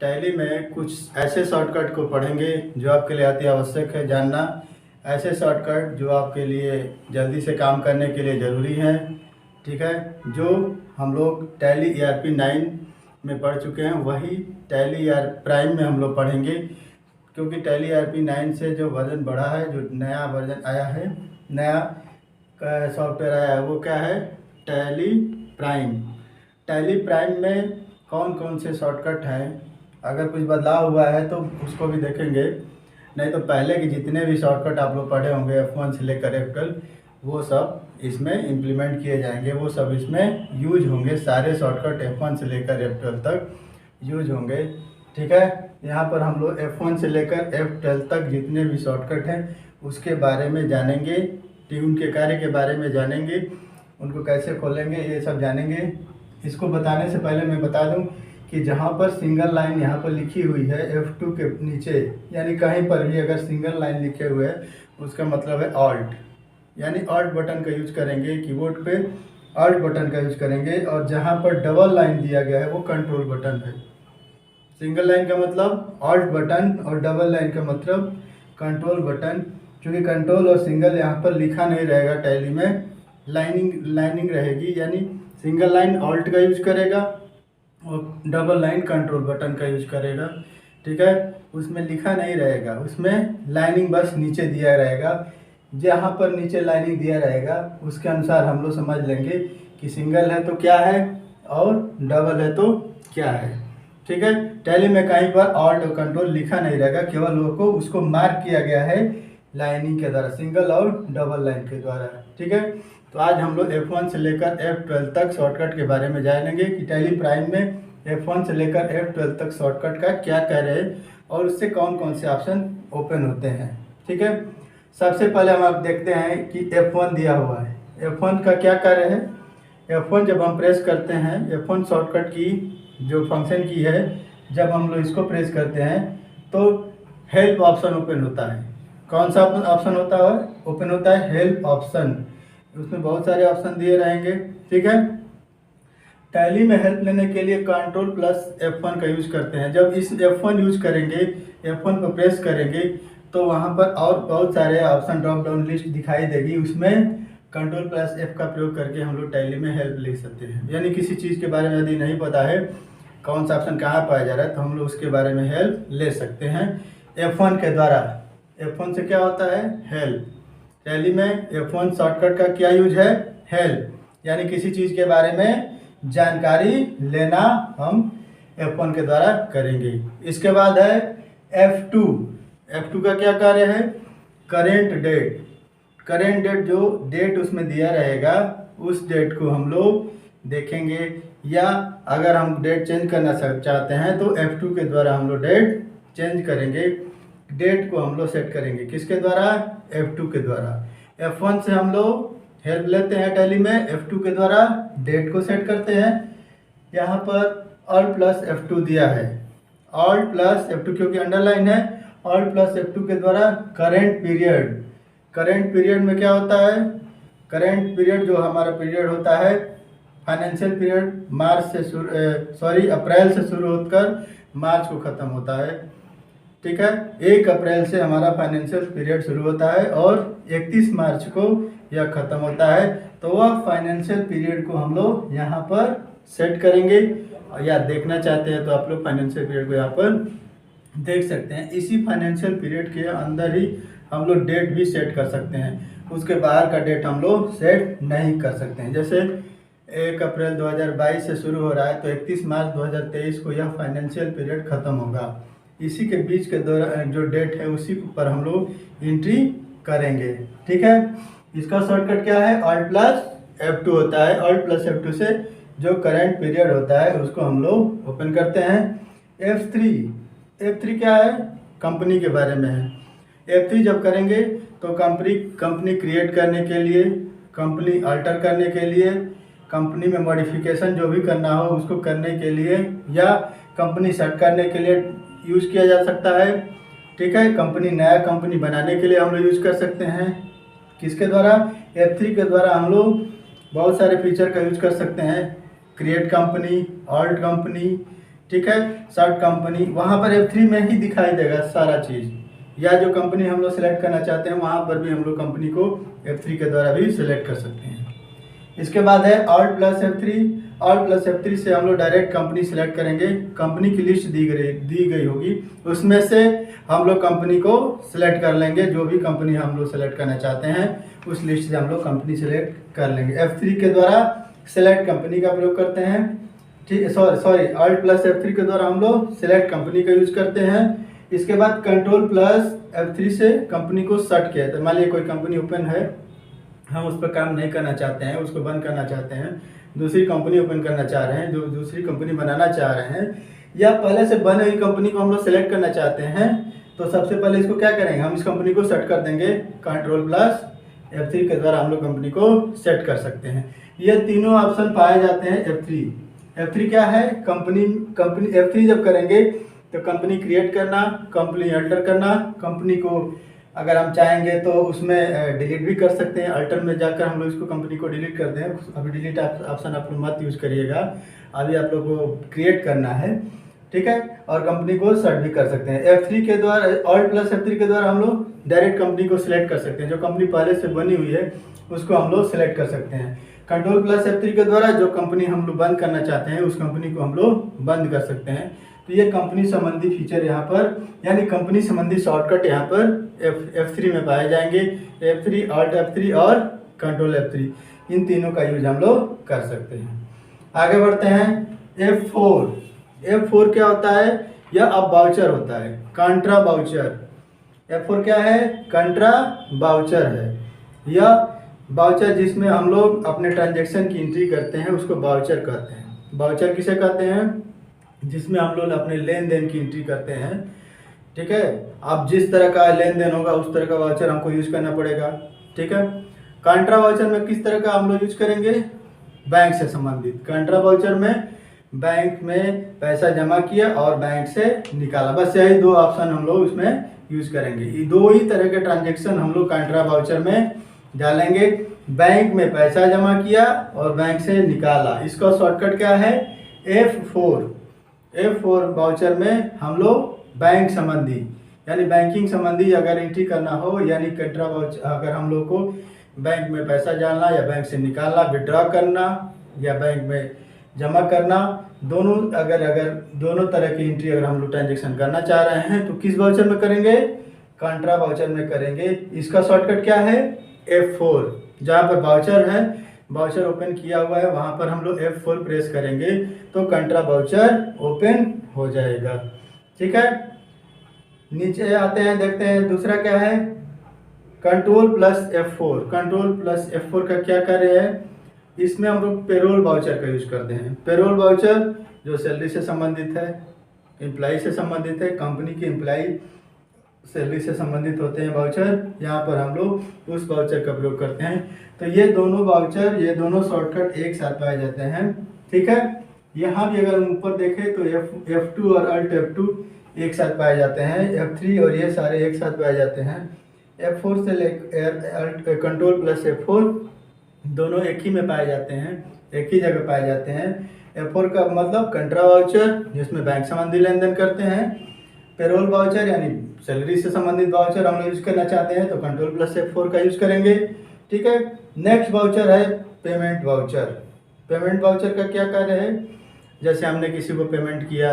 Tally में कुछ ऐसे शॉर्टकट को पढ़ेंगे जो आपके लिए अति आवश्यक है जानना। ऐसे शॉर्टकट जो आपके लिए जल्दी से काम करने के लिए ज़रूरी हैं, ठीक है। जो हम लोग टैली ERP 9 में पढ़ चुके हैं वही टैली प्राइम में हम लोग पढ़ेंगे, क्योंकि टैली ERP 9 से जो वर्जन बढ़ा है, जो नया वर्जन आया है, नया सॉफ्टवेयर आया है, वो क्या है? Tally prime. टैली प्राइम में कौन कौन से शॉर्टकट हैं, अगर कुछ बदलाव हुआ है तो उसको भी देखेंगे। नहीं तो पहले के जितने भी शॉर्टकट आप लोग पढ़े होंगे F1 से लेकर F12, वो सब इसमें इम्प्लीमेंट किए जाएंगे, वो सब इसमें यूज होंगे। सारे शॉर्टकट F1 से लेकर F12 तक यूज होंगे, ठीक है। यहाँ पर हम लोग F1 से लेकर F12 तक जितने भी शॉर्टकट हैं उसके बारे में जानेंगे, ट्यून के कार्य के बारे में जानेंगे, उनको कैसे खोलेंगे ये सब जानेंगे। इसको बताने से पहले मैं बता दूं कि जहाँ पर सिंगल लाइन यहाँ पर लिखी हुई है F2 के नीचे, यानी कहीं पर भी अगर सिंगल लाइन लिखे हुए है उसका मतलब है ऑल्ट, यानी ऑल्ट बटन का यूज करेंगे। कीबोर्ड पे ऑल्ट बटन का यूज करेंगे। और जहाँ पर डबल लाइन दिया गया है वो कंट्रोल बटन है। सिंगल लाइन का मतलब ऑल्ट बटन और डबल लाइन का मतलब कंट्रोल बटन। क्योंकि कंट्रोल और सिंगल यहाँ पर लिखा नहीं रहेगा, टैली में लाइनिंग रहेगी, यानी सिंगल लाइन ऑल्ट का यूज करेगा और डबल लाइन कंट्रोल बटन का यूज करेगा, ठीक है। उसमें लिखा नहीं रहेगा, उसमें लाइनिंग बस नीचे दिया रहेगा। जहाँ पर नीचे लाइनिंग दिया रहेगा उसके अनुसार हम लोग समझ लेंगे कि सिंगल है तो क्या है और डबल है तो क्या है, ठीक है। टैली में कहीं पर ऑल्ट और कंट्रोल लिखा नहीं रहेगा, केवल लोगों को उसको मार्क किया गया है लाइनिंग के द्वारा, सिंगल और डबल लाइन के द्वारा, ठीक है। तो आज हम लोग F1 से लेकर F12 तक शॉर्टकट के बारे में जानेंगे कि टैली प्राइम में F1 से लेकर F12 तक शॉर्टकट का क्या कार्य है और उससे कौन कौन से ऑप्शन ओपन होते हैं, ठीक है। सबसे पहले हम आप देखते हैं कि F1 दिया हुआ है। F1 का क्या कार्य है? F1 जब हम प्रेस करते हैं, F1 शॉर्टकट की जो फंक्शन की है, जब हम लोग इसको प्रेस करते हैं तो हेल्प ऑप्शन ओपन होता है। कौन सा ऑप्शन होता है? ओपन होता है हेल्प ऑप्शन। उसमें बहुत सारे ऑप्शन दिए रहेंगे, ठीक है। टैली में हेल्प लेने के लिए कंट्रोल प्लस F1 का यूज करते हैं। जब इस F1 यूज करेंगे, F1 को प्रेस करेंगे तो वहाँ पर और बहुत सारे ऑप्शन ड्रॉप डाउन लिस्ट दिखाई देगी। उसमें कंट्रोल प्लस F का प्रयोग करके हम लोग टैली में हेल्प ले सकते हैं। यानी किसी चीज़ के बारे में यदि नहीं पता है कौन सा ऑप्शन कहाँ पाया जा रहा है तो हम लोग उसके बारे में हेल्प ले सकते हैं F1 के द्वारा। F1 से क्या होता है? हेल्प। टैली में F1 शॉर्टकट का क्या यूज है? हेल्प, यानी किसी चीज़ के बारे में जानकारी लेना हम F1 के द्वारा करेंगे। इसके बाद है F2। F2 का क्या कार्य है? Current date. करेंट डेट, जो डेट उसमें दिया रहेगा उस डेट को हम लोग देखेंगे, या अगर हम डेट चेंज करना चाहते हैं तो F2 के द्वारा हम लोग डेट चेंज करेंगे। डेट को हम लोग सेट करेंगे किसके द्वारा? F2 के द्वारा। F1 से हम लोग हेल्प लेते हैं टैली में, F2 के द्वारा डेट को सेट करते हैं। यहाँ पर ऑल्ट प्लस F2 दिया है, ऑल्ट प्लस F2 क्योंकि अंडरलाइन है, ऑल्ट प्लस F2 के द्वारा करेंट पीरियड। करेंट पीरियड में क्या होता है? करेंट पीरियड जो हमारा पीरियड होता है, फाइनेंशियल पीरियड अप्रैल से शुरू होकर मार्च को ख़त्म होता है, ठीक है। 1 अप्रैल से हमारा फाइनेंशियल पीरियड शुरू होता है और 31 मार्च को यह ख़त्म होता है। तो वह फाइनेंशियल पीरियड को हम लोग यहाँ पर सेट करेंगे, या देखना चाहते हैं तो आप लोग फाइनेंशियल पीरियड को यहाँ पर देख सकते हैं। इसी फाइनेंशियल पीरियड के अंदर ही हम लोग डेट भी सेट कर सकते हैं, उसके बाहर का डेट हम लोग सेट नहीं कर सकते हैं। जैसे 1 अप्रैल 2022 से शुरू हो रहा है तो 31 मार्च 2023 को यह फाइनेंशियल पीरियड ख़त्म होगा। इसी के बीच के दौरान जो डेट है उसी पर हम लोग एंट्री करेंगे, ठीक है। इसका शॉर्टकट क्या है? ऑल्ट प्लस F2 होता है। ऑल्ट प्लस F2 से जो करंट पीरियड होता है उसको हम लोग ओपन करते हैं। F3 क्या है? कंपनी के बारे में है। F3 जब करेंगे तो कंपनी क्रिएट करने के लिए, कंपनी अल्टर करने के लिए, कंपनी में मॉडिफिकेशन जो भी करना हो उसको करने के लिए, या कंपनी सेट करने के लिए यूज़ किया जा सकता है, ठीक है। नया कंपनी बनाने के लिए हम लोग यूज़ कर सकते हैं। किसके द्वारा? F3 के द्वारा हम लोग बहुत सारे फीचर का यूज कर सकते हैं। क्रिएट कंपनी, ऑल्ट कंपनी, ठीक है। शॉर्ट कंपनी वहाँ पर F3 में ही दिखाई देगा सारा चीज़, या जो कंपनी हम लोग सेलेक्ट करना चाहते हैं वहाँ पर भी हम लोग कंपनी को F3 के द्वारा भी सिलेक्ट कर सकते हैं। इसके बाद है Alt + F3। Alt + F3 से हम लोग डायरेक्ट कंपनी सेलेक्ट करेंगे। कंपनी की लिस्ट दी गई होगी, उसमें से हम लोग कंपनी को सिलेक्ट कर लेंगे। जो भी कंपनी हम लोग सेलेक्ट करना चाहते हैं उस लिस्ट से हम लोग कंपनी सेलेक्ट कर लेंगे। F3 के द्वारा सेलेक्ट कंपनी का प्रयोग करते हैं, ठीक, सॉरी Alt + F3 के द्वारा हम लोग सेलेक्ट कंपनी का यूज करते हैं। इसके बाद Ctrl + F3 से कंपनी को सर्च किया। तो मान लीजिए कोई कंपनी ओपन है, हम उस पर काम नहीं करना चाहते हैं, उसको बंद करना चाहते हैं, दूसरी कंपनी ओपन करना चाह रहे हैं, जो दूसरी कंपनी बनाना चाह रहे हैं, या पहले से बने हुई कंपनी को हम लोग सेलेक्ट करना चाहते हैं, तो सबसे पहले इसको क्या करेंगे, हम इस कंपनी को सेट कर देंगे। Ctrl + F3 के द्वारा हम लोग कंपनी को सेट कर सकते हैं। ये तीनों ऑप्शन पाए जाते हैं F3। F3 क्या है, कंपनी F3 जब करेंगे तो कंपनी क्रिएट करना, कंपनी अल्टर करना, कंपनी को अगर हम चाहेंगे तो उसमें डिलीट भी कर सकते हैं। अल्टर में जाकर हम लोग इसको कंपनी को डिलीट कर दें। अभी डिलीट ऑप्शन आप लोग मत यूज़ करिएगा, अभी आप लोग को क्रिएट करना है, ठीक है। और कंपनी को सर्च भी कर सकते हैं। F3 के द्वारा Alt + F3 के द्वारा हम लोग डायरेक्ट कंपनी को सिलेक्ट कर सकते हैं। जो कंपनी पहले से बनी हुई है उसको हम लोग सिलेक्ट कर सकते हैं। Ctrl + F3 के द्वारा जो कंपनी हम लोग बंद करना चाहते हैं उस कंपनी को हम लोग बंद कर सकते हैं। तो ये कंपनी संबंधी फीचर यहाँ पर, यानी कंपनी संबंधी शॉर्टकट यहाँ पर F3 में पाए जाएंगे। F3, Alt F3 और Ctrl F3, इन तीनों का यूज हम लोग कर सकते हैं। आगे बढ़ते हैं। F4 क्या होता है, यह अब बाउचर होता है, कंट्रा बाउचर। F4 क्या है, कंट्रा बाउचर है। यह बाउचर जिसमें हम लोग अपने ट्रांजेक्शन की एंट्री करते हैं उसको बाउचर कहते हैं। बाउचर किसे कहते हैं, जिसमें हम लोग अपने लेन देन की एंट्री करते हैं, ठीक है। अब जिस तरह का लेन देन होगा उस तरह का वाउचर हमको यूज करना पड़ेगा, ठीक है। कंट्रा वाउचर में किस तरह का हम लोग यूज करेंगे, बैंक से संबंधित। कंट्रा वाउचर में बैंक में पैसा जमा किया और बैंक से निकाला, बस यही दो ऑप्शन हम लोग उसमें यूज करेंगे। ये दो ही तरह के ट्रांजेक्शन हम लोग कंट्रा वाउचर में डालेंगे। बैंक में पैसा जमा किया और बैंक से निकाला, इसका शॉर्टकट क्या है, F4 वाउचर में हम लोग बैंक संबंधी यानी बैंकिंग संबंधी अगर एंट्री करना हो, यानी कंट्रा वाउचर अगर हम लोग को बैंक में पैसा डालना या बैंक से निकालना, विड्रॉ करना या बैंक में जमा करना, दोनों अगर दोनों तरह की एंट्री अगर हम लोग ट्रांजेक्शन करना चाह रहे हैं तो किस वाउचर में करेंगे, कंट्रा वाउचर में करेंगे। इसका शॉर्टकट क्या है, F4। जहाँ पर वाउचर है, वाउचर ओपन किया हुआ है, वहाँ पर हम लोग F4 प्रेस करेंगे तो कंट्रा वाउचर ओपन हो जाएगा, ठीक है। नीचे आते हैं, देखते हैं दूसरा क्या है, Ctrl + F4। Ctrl + F4 का क्या कार्य है, इसमें हम लोग पेरोल वाउचर का यूज करते हैं। पेरोल वाउचर जो सैलरी से संबंधित है, एम्प्लॉय से संबंधित है, कंपनी की एम्प्लॉय सैलरी से संबंधित होते हैं वाउचर, यहाँ पर हम लोग उस वाउचर का प्रयोग करते हैं। तो ये दोनों वाउचर, ये दोनों शॉर्टकट एक साथ पाए जाते हैं, ठीक है। यहाँ भी अगर हम ऊपर देखें तो F2 और Alt F2 एक साथ पाए जाते हैं, F3 और ये सारे एक साथ पाए जाते हैं। F4 से लेकर Ctrl + F4 दोनों एक ही में पाए जाते हैं, एक ही जगह पाए जाते हैं। F4 का मतलब कंट्रा वाउचर जिसमें बैंक संबंधी लेन देन करते हैं, पेरोल वाउचर यानी सैलरी से संबंधित वाउचर हम लोग यूज करना चाहते हैं तो Ctrl + F4 का यूज करेंगे, ठीक है। नेक्स्ट वाउचर है पेमेंट वाउचर। पेमेंट वाउचर का क्या कार्य है, जैसे हमने किसी को पेमेंट किया,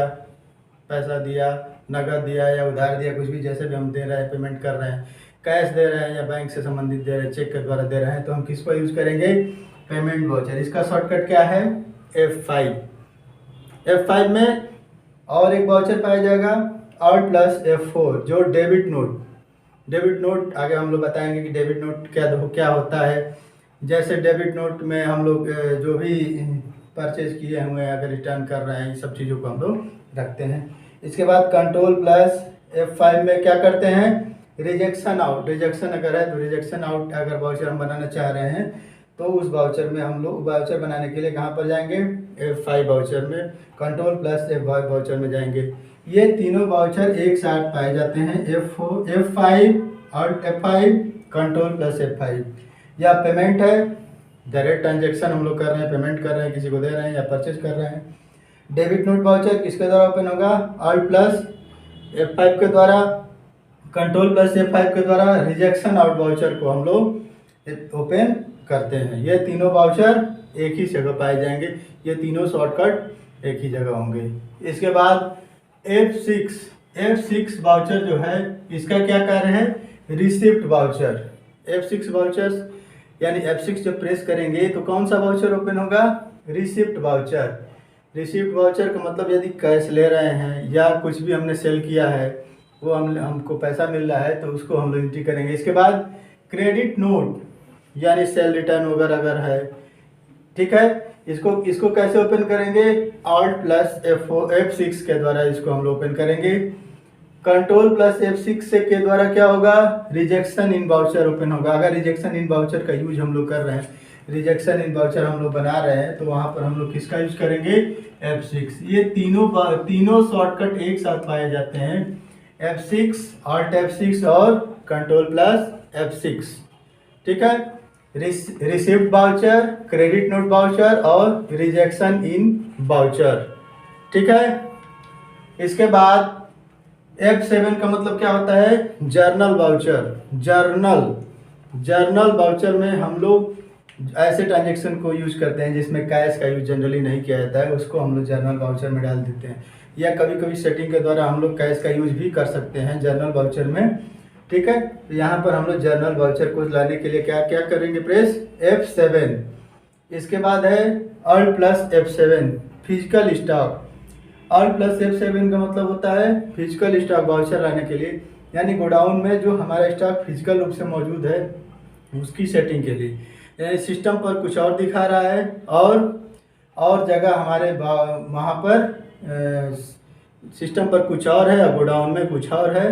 पैसा दिया, नगद दिया या उधार दिया, कुछ भी जैसे भी हम दे रहे हैं, पेमेंट कर रहे हैं, कैश दे रहे हैं या बैंक से संबंधित दे रहे हैं, चेक के द्वारा दे रहे हैं, तो हम किसको यूज करेंगे, पेमेंट वाउचर। इसका शॉर्टकट क्या है, F5 में और एक वाउचर पाया जाएगा Alt + F4 जो डेबिट नोट आगे हम लोग बताएंगे कि डेबिट नोट क्या होता है। जैसे डेबिट नोट में हम लोग जो भी परचेज किए हुए हैं अगर रिटर्न कर रहे हैं, सब चीज़ों को हम लोग रखते हैं। इसके बाद Ctrl + F5 में क्या करते हैं, रिजेक्शन अगर है तो रिजेक्शन आउट अगर वाउचर हम बनाना चाह रहे हैं तो उस वाउचर में हम लोग वाउचर बनाने के लिए कहाँ पर जाएंगे, F5 वाउचर में, Ctrl + F5 वाउचर में जाएंगे। ये तीनों वाउचर एक साथ पाए जाते हैं, F5 Alt F5 Ctrl + F5। या पेमेंट है, डायरेक्ट ट्रांजेक्शन हम लोग कर रहे हैं, पेमेंट कर रहे हैं, किसी को दे रहे हैं या परचेज कर रहे हैं, डेबिट नोट वाउचर किसके द्वारा ओपन होगा? Alt प्लस F5 के द्वारा, कंट्रोल प्लस F5 के द्वारा रिजेक्शन आउट वाउचर को हम लोग ओपन करते हैं। ये तीनों वाउचर एक ही जगह पाए जाएंगे, ये तीनों शॉर्टकट एक ही जगह होंगे। इसके बाद F6 वाउचर जो है इसका क्या कार्य है? Receipt voucher. F6 वाउचर्स यानी F6 जब प्रेस करेंगे तो कौन सा वाउचर ओपन होगा? Receipt voucher. रिसिप्ट वाउचर का मतलब यदि कैश ले रहे हैं या कुछ भी हमने सेल किया है, वो हमको पैसा मिल रहा है तो उसको हम लोग एंट्री करेंगे। इसके बाद क्रेडिट नोट यानी सेल रिटर्न वगैरह अगर है, ठीक है, इसको कैसे ओपन करेंगे? Alt प्लस F6 के द्वारा इसको हम लोग ओपन करेंगे। कंट्रोल प्लस F6 से के द्वारा क्या होगा? रिजेक्शन इन वाउचर ओपन होगा। अगर रिजेक्शन इन वाउचर का यूज हम लोग कर रहे हैं, रिजेक्शन इन वाउचर हम लोग बना रहे हैं, तो वहाँ पर हम लोग किसका यूज करेंगे? F6। ये तीनों शॉर्टकट एक साथ पाए जाते हैं, F6, Alt F6 और कंट्रोल प्लस F6, ठीक है। Receipt voucher, credit note voucher और रिजेक्शन इन वाउचर, ठीक है। इसके बाद F7 का मतलब क्या होता है? Journal voucher. जर्नल वाउचर में हम लोग ऐसे ट्रांजेक्शन को यूज करते हैं जिसमें कैश का यूज जनरली नहीं किया जाता है, उसको हम लोग जर्नल वाउचर में डाल देते हैं। या कभी कभी सेटिंग के द्वारा हम लोग कैश का यूज भी कर सकते हैं जर्नल वाउचर में, ठीक है। तो यहाँ पर हम लोग जर्नल वाउचर को लाने के लिए क्या क्या करेंगे? Press F7। इसके बाद है Alt plus F7 physical stock. Alt plus F7 का मतलब होता है फिजिकल स्टॉक वाउचर लाने के लिए, यानी गोडाउन में जो हमारा स्टॉक फिजिकल रूप से मौजूद है उसकी सेटिंग के लिए। यानी सिस्टम पर कुछ और दिखा रहा है और जगह हमारे वहाँ पर सिस्टम पर कुछ और है और गोडाउन में कुछ और है,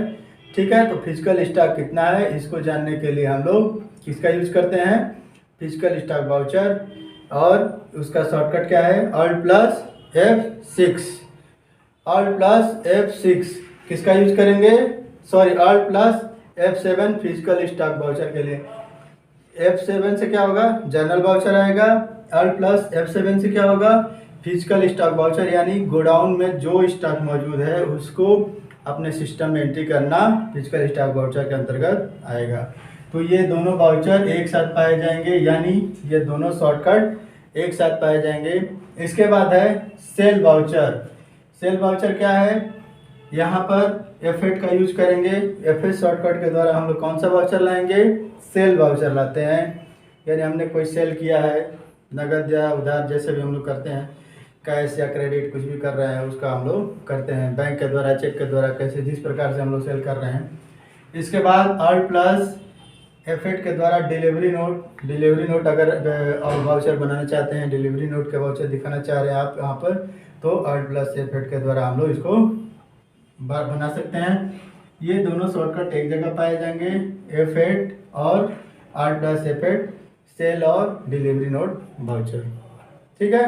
ठीक है। तो फिजिकल स्टॉक कितना है इसको जानने के लिए हम लोग किसका यूज करते हैं? Physical stock voucher. और उसका शॉर्टकट क्या है? Alt plus F6। Alt plus F6 किसका यूज करेंगे? Alt plus F7 physical stock voucher के लिए। F7 से क्या होगा? जर्नल वाउचर आएगा। Alt प्लस F7 से क्या होगा? फिजिकल स्टॉक वाउचर, यानी गोडाउन में जो स्टॉक मौजूद है उसको अपने सिस्टम में एंट्री करना फिजिकल स्टॉक वाउचर के अंतर्गत आएगा। तो ये दोनों वाउचर एक साथ पाए जाएंगे, यानी ये दोनों शॉर्टकट एक साथ पाए जाएंगे। इसके बाद है सेल वाउचर। सेल वाउचर क्या है? यहाँ पर F8 का यूज करेंगे। F8 शॉर्टकट के द्वारा हम लोग कौन सा वाउचर लाएंगे? सेल वाउचर लाते हैं। यानी हमने कोई सेल किया है, नगद या उधार जैसे भी हम लोग करते हैं, कैश या क्रेडिट कुछ भी कर रहे हैं उसका हम लोग करते हैं, बैंक के द्वारा, चेक के द्वारा, कैसे जिस प्रकार से हम लोग सेल कर रहे हैं। इसके बाद Alt प्लस F8 के द्वारा डिलीवरी नोट अगर और वाउचर बनाना चाहते हैं, डिलीवरी नोट के वाउचर दिखाना चाह रहे हैं आप यहाँ पर, तो Alt प्लस F8 के द्वारा हम लोग इसको बना सकते हैं। ये दोनों शॉर्टकट एक जगह पाए जाएंगे, F8 और Alt प्लस F8 सेल और डिलीवरी नोट वाउचर, ठीक है।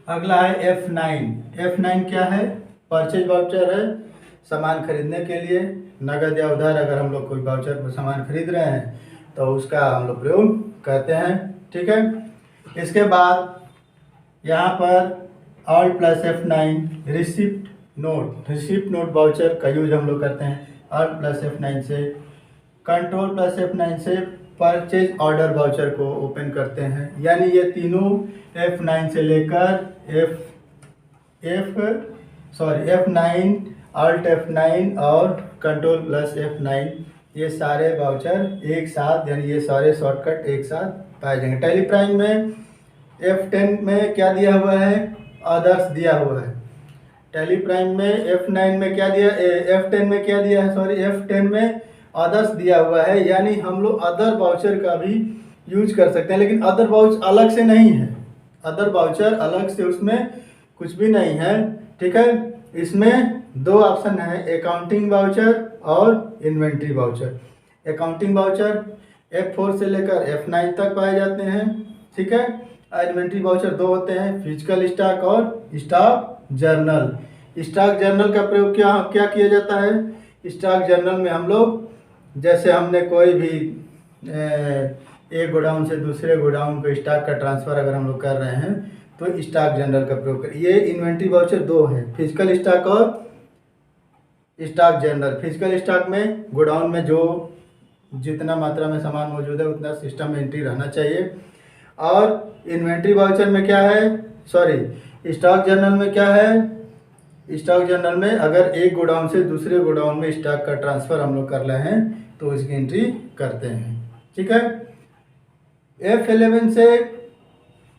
अगला है F9 क्या है? परचेज वाउचर है, सामान खरीदने के लिए, नगद या उधार अगर हम लोग कोई वाउचर पर सामान खरीद रहे हैं तो उसका हम लोग प्रयोग करते हैं, ठीक है। इसके बाद यहाँ पर Alt plus F9 receipt note voucher का यूज हम लोग करते हैं। Alt प्लस F9 से, कंट्रोल प्लस F9 से परचेज ऑर्डर वाउचर को ओपन करते हैं। यानी ये तीनों F9 से लेकर F9, Alt F9 और कंट्रोल प्लस F9, ये सारे वाउचर एक साथ, यानी ये सारे शॉर्टकट एक साथ पाए जाएंगे। टेलीप्राइम में F10 में क्या दिया हुआ है? अदर्स दिया हुआ है। टेलीप्राइम में F9 में क्या दिया, F10 में क्या दिया है? F10 में अदर्स दिया हुआ है, यानी हम लोग अदर वाउचर का भी यूज कर सकते हैं, लेकिन अदर वाउचर अलग से नहीं है। अदर वाउचर अलग से उसमें कुछ भी नहीं है, ठीक है। इसमें दो ऑप्शन है, अकाउंटिंग वाउचर और inventory voucher. Accounting voucher F4 से लेकर F9 तक पाए जाते हैं, ठीक है। इन्वेंट्री वाउचर दो होते हैं, फिजिकल स्टॉक और स्टॉक जर्नल। स्टॉक जर्नल का प्रयोग क्या किया जाता है? स्टॉक जर्नल में हम लोग, जैसे हमने कोई भी एक गोडाउन से दूसरे गोडाउन को स्टॉक का ट्रांसफ़र अगर हम लोग कर रहे हैं तो स्टॉक जनरल का प्रयोग करें। ये इन्वेंट्री वाउचर दो है, फिजिकल स्टॉक और स्टॉक जनरल। फिजिकल स्टॉक में गोडाउन में जो जितना मात्रा में सामान मौजूद है उतना सिस्टम में एंट्री रहना चाहिए। और इन्वेंट्री वाउचर में क्या है, सॉरी स्टॉक जनरल में क्या है, स्टॉक जनरल में अगर एक गोडाउन से दूसरे गोडाउन में स्टॉक का ट्रांसफ़र हम लोग कर रहे हैं तो इसकी एंट्री करते हैं। ठीक है।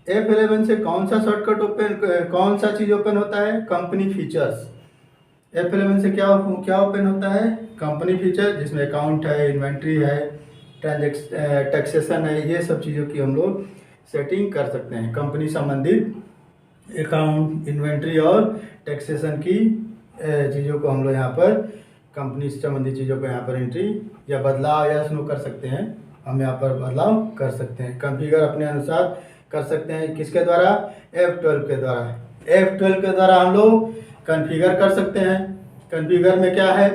F11 से कौन सा शॉर्टकट ओपन, कौन सा चीज़ ओपन होता है, कंपनी फीचर्स। F11 से क्या ओपन होता है, कंपनी फीचर, जिसमें अकाउंट है, इन्वेंट्री है, टैक्सेशन है, ये सब चीज़ों की हम लोग सेटिंग कर सकते हैं। कंपनी संबंधित अकाउंट, इन्वेंट्री और टैक्सेशन की चीज़ों को हम लोग यहाँ पर, कंपनी से संबंधित चीज़ों को यहाँ पर एंट्री या बदलाव या स्नो कर सकते हैं। हम यहाँ पर बदलाव कर सकते हैं, कॉन्फ़िगर अपने अनुसार कर सकते हैं। किसके द्वारा, F12 के द्वारा। F12 के द्वारा हम लोग कॉन्फ़िगर कर सकते हैं। कॉन्फ़िगर में क्या है,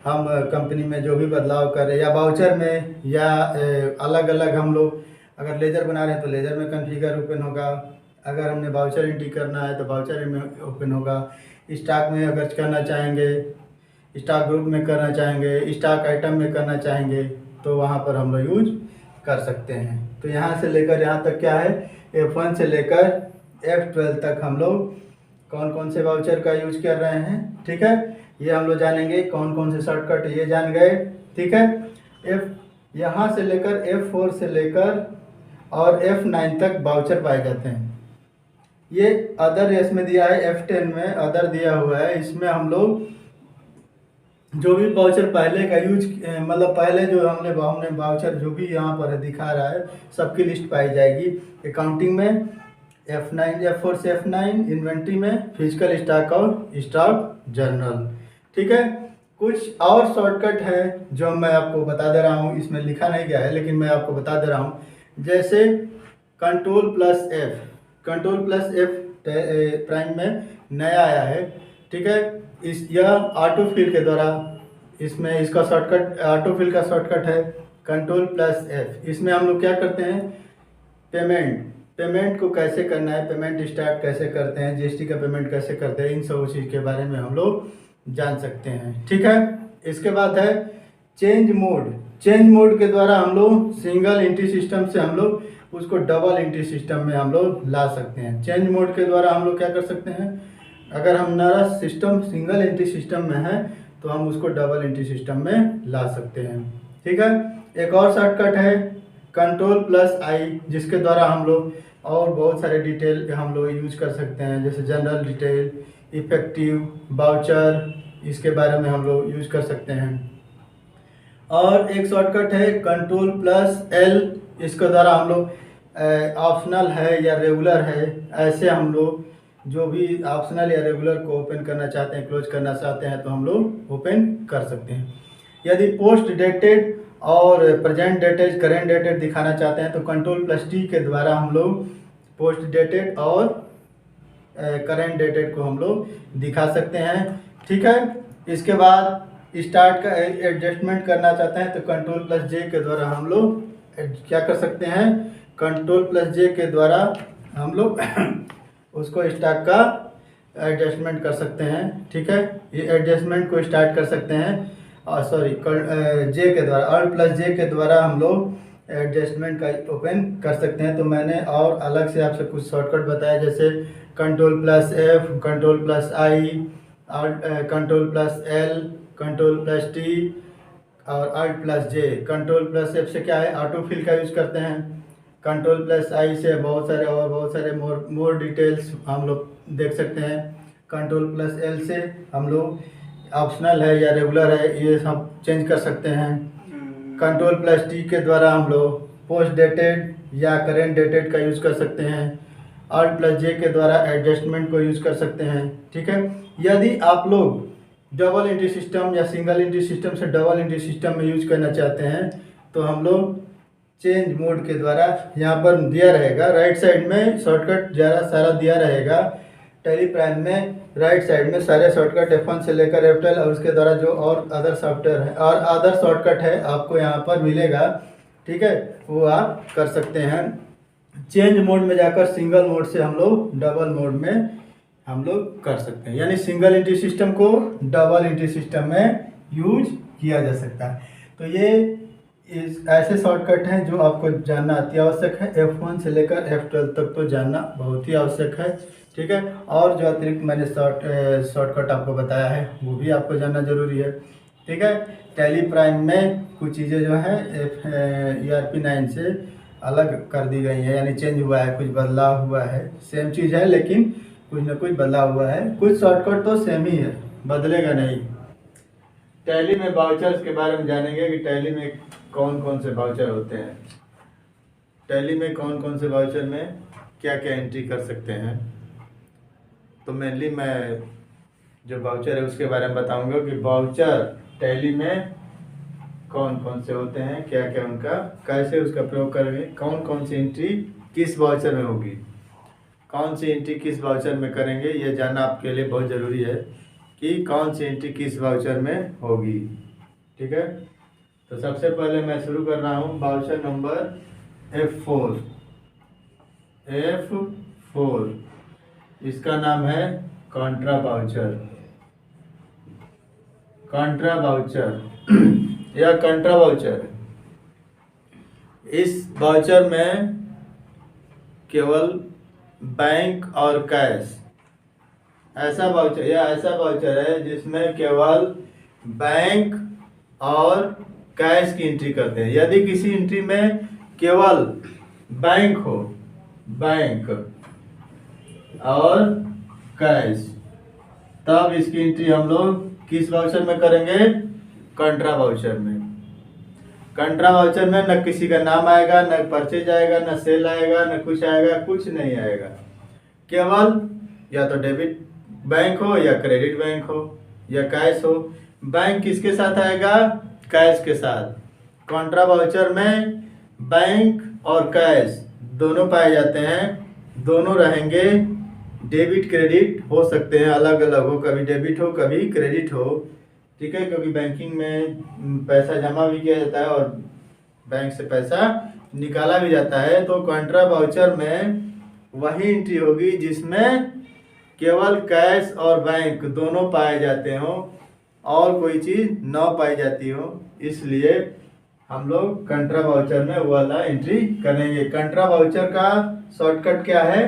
हम कंपनी में जो भी बदलाव कर रहे हैं या वाउचर में या अलग अलग हम लोग अगर लेजर बना रहे हैं तो लेजर में कॉन्फ़िगर ओपन होगा। अगर हमने वाउचर एंट्री करना है तो वाउचर में ओपन होगा। स्टॉक में अगर करना चाहेंगे, स्टॉक ग्रुप में करना चाहेंगे, स्टॉक आइटम में करना चाहेंगे तो वहाँ पर हम लोग यूज कर सकते हैं। तो यहाँ से लेकर यहाँ तक क्या है, F1 से लेकर F12 तक हम लोग कौन कौन से वाउचर का यूज कर रहे हैं। ठीक है, ये हम लोग जानेंगे, कौन कौन से शॉर्टकट ये जान गए। ठीक है। यहाँ से लेकर F4 से लेकर और F9 तक वाउचर पाए जाते हैं। ये अदर इसमें दिया है, F10 में अदर दिया हुआ है। इसमें हम लोग जो भी वाउचर पहले का यूज, मतलब पहले जो हमने वाउचर जो भी यहाँ पर दिखा रहा है सबकी लिस्ट पाई जाएगी। अकाउंटिंग में F4 से F9, इन्वेंट्री में फिजिकल स्टॉक और स्टॉक जनरल। ठीक है। कुछ और शॉर्टकट है जो मैं आपको बता दे रहा हूँ, इसमें लिखा नहीं गया है लेकिन मैं आपको बता दे रहा हूँ। जैसे Ctrl+F प्राइम में नया आया है। ठीक है। यह ऑटो फिल के द्वारा, इसमें इसका शॉर्टकट ऑटो फिल का शॉर्टकट है Ctrl+F। इसमें हम लोग क्या करते हैं, पेमेंट को कैसे करना है, पेमेंट स्टार्ट कैसे करते हैं, GST का पेमेंट कैसे करते हैं, इन सब चीज़ के बारे में हम लोग जान सकते हैं। ठीक है। इसके बाद है चेंज मोड के द्वारा हम लोग सिंगल एंट्री सिस्टम से हम लोग उसको डबल एंट्री सिस्टम में हम लोग ला सकते हैं। चेंज मोड के द्वारा हम लोग क्या कर सकते हैं, अगर हमारा सिस्टम सिंगल एंट्री सिस्टम में है तो हम उसको डबल एंट्री सिस्टम में ला सकते हैं। ठीक है। एक और शॉर्टकट है Ctrl+I, जिसके द्वारा हम लोग और बहुत सारे डिटेल हम लोग यूज कर सकते हैं, जैसे जनरल डिटेल, इफेक्टिव, वाउचर, इसके बारे में हम लोग यूज कर सकते हैं। और एक शॉर्टकट है Ctrl+L, इसके द्वारा हम लोग ऑप्शनल है या रेगुलर है, ऐसे हम लोग जो भी ऑप्शनल या रेगुलर को ओपन करना चाहते हैं, क्लोज करना चाहते हैं तो हम लोग ओपन कर सकते हैं। यदि पोस्ट डेटेड और प्रेजेंट डेटेड, करेंट डेटेड दिखाना चाहते हैं तो Ctrl+T के द्वारा हम लोग पोस्ट डेटेड और करेंट डेटेड को हम लोग दिखा सकते हैं। ठीक है। इसके बाद स्टार्ट का एडजस्टमेंट करना चाहते हैं तो Ctrl+J के द्वारा हम लोग क्या कर सकते हैं, Ctrl+J के द्वारा हम लोग उसको स्टार्ट का एडजस्टमेंट कर सकते हैं। ठीक है। ये एडजस्टमेंट को स्टार्ट कर सकते हैं, J के द्वारा, Alt+J के द्वारा हम लोग एडजस्टमेंट का ओपन कर सकते हैं। तो मैंने और अलग से आपसे कुछ शॉर्टकट बताया, जैसे Ctrl+F, Ctrl+I, Ctrl+L, Ctrl+T और Alt+J। Ctrl+F से क्या है, ऑटो फिल का यूज करते हैं। Ctrl+I से बहुत सारे मोर डिटेल्स हम लोग देख सकते हैं। Ctrl+L से हम लोग ऑप्शनल है या रेगुलर है ये सब चेंज कर सकते हैं। Ctrl+T के द्वारा हम लोग पोस्ट डेटेड या करेंट डेटेड का यूज़ कर सकते हैं। Alt+J के द्वारा एडजस्टमेंट को यूज़ कर सकते हैं। ठीक है। यदि आप लोग डबल एंट्री सिस्टम या सिंगल एंट्री सिस्टम से डबल एंट्री सिस्टम में यूज करना चाहते हैं तो हम लोग चेंज मोड के द्वारा यहाँ पर दिया रहेगा, राइट साइड में शॉर्टकट ज़्यादा सारा दिया रहेगा। टैली प्राइम में राइट साइड में सारे शॉर्टकट F1 से लेकर F12 और उसके द्वारा जो और अदर सॉफ्टवेयर है और अदर शॉर्टकट है आपको यहाँ पर मिलेगा। ठीक है, वो आप कर सकते हैं। चेंज मोड में जाकर सिंगल मोड से हम लोग डबल मोड में हम लोग कर सकते हैं, यानी सिंगल एंट्री सिस्टम को डबल एंट्री सिस्टम में यूज किया जा सकता है। तो ये ऐसे शॉर्टकट हैं जो आपको जानना अति आवश्यक है। F1 से लेकर F12 तक तो जानना बहुत ही आवश्यक है, ठीक है। और जो अतिरिक्त मैंने शॉर्टकट आपको बताया है वो भी आपको जानना जरूरी है, ठीक है। टैली प्राइम में कुछ चीज़ें जो हैं ERP9 से अलग कर दी गई हैं, यानी चेंज हुआ है, कुछ बदलाव हुआ है। सेम चीज़ है लेकिन कुछ ना कुछ बदलाव हुआ है। कुछ शॉर्टकट तो सेम ही है, बदलेगा नहीं। टैली में वाउचर्स के बारे में जानेंगे कि टैली में कौन कौन से वाउचर होते हैं, टैली में कौन कौन से वाउचर में क्या क्या एंट्री कर सकते हैं। तो मेनली मैं जो वाउचर है उसके बारे में बताऊंगा कि वाउचर टैली में कौन कौन से होते हैं, क्या क्या उनका, कैसे उसका प्रयोग करेंगे, कौन कौन सी एंट्री किस वाउचर में होगी, कौन सी एंट्री किस वाउचर में करेंगे, ये जानना आपके लिए बहुत ज़रूरी है कि कौन सी एंट्री किस वाउचर में होगी, ठीक है। तो सबसे पहले मैं शुरू कर रहा हूँ वाउचर नंबर F4। इसका नाम है कॉन्ट्रा वाउचर, कॉन्ट्रा वाउचर या कंट्रा वाउचर। इस वाउचर में केवल बैंक और कैश, ऐसा वाउचर है जिसमें केवल बैंक और कैश की एंट्री करते हैं। यदि किसी एंट्री में केवल बैंक हो, बैंक और कैश, तब इसकी एंट्री हम लोग किस वाउचर में करेंगे, कंट्रा वाउचर में। कंट्रा वाउचर में न किसी का नाम आएगा, न परचेज आएगा, न सेल आएगा, न कुछ आएगा, कुछ नहीं आएगा। केवल या तो डेबिट बैंक हो या क्रेडिट बैंक हो या कैश हो। बैंक किसके साथ आएगा, कैश के साथ। कंट्रा वाउचर में बैंक और कैश दोनों पाए जाते हैं, दोनों रहेंगे। डेबिट क्रेडिट हो सकते हैं, अलग अलग हो, कभी डेबिट हो कभी क्रेडिट हो, ठीक है, क्योंकि बैंकिंग में पैसा जमा भी किया जाता है और बैंक से पैसा निकाला भी जाता है। तो कंट्रा वाउचर में वही एंट्री होगी जिसमें केवल कैश और बैंक दोनों पाए जाते हो और कोई चीज़ न पाई जाती हो, इसलिए हम लोग कंट्रा वाउचर में वो वाला एंट्री करेंगे। कंट्रा वाउचर का शॉर्टकट क्या है,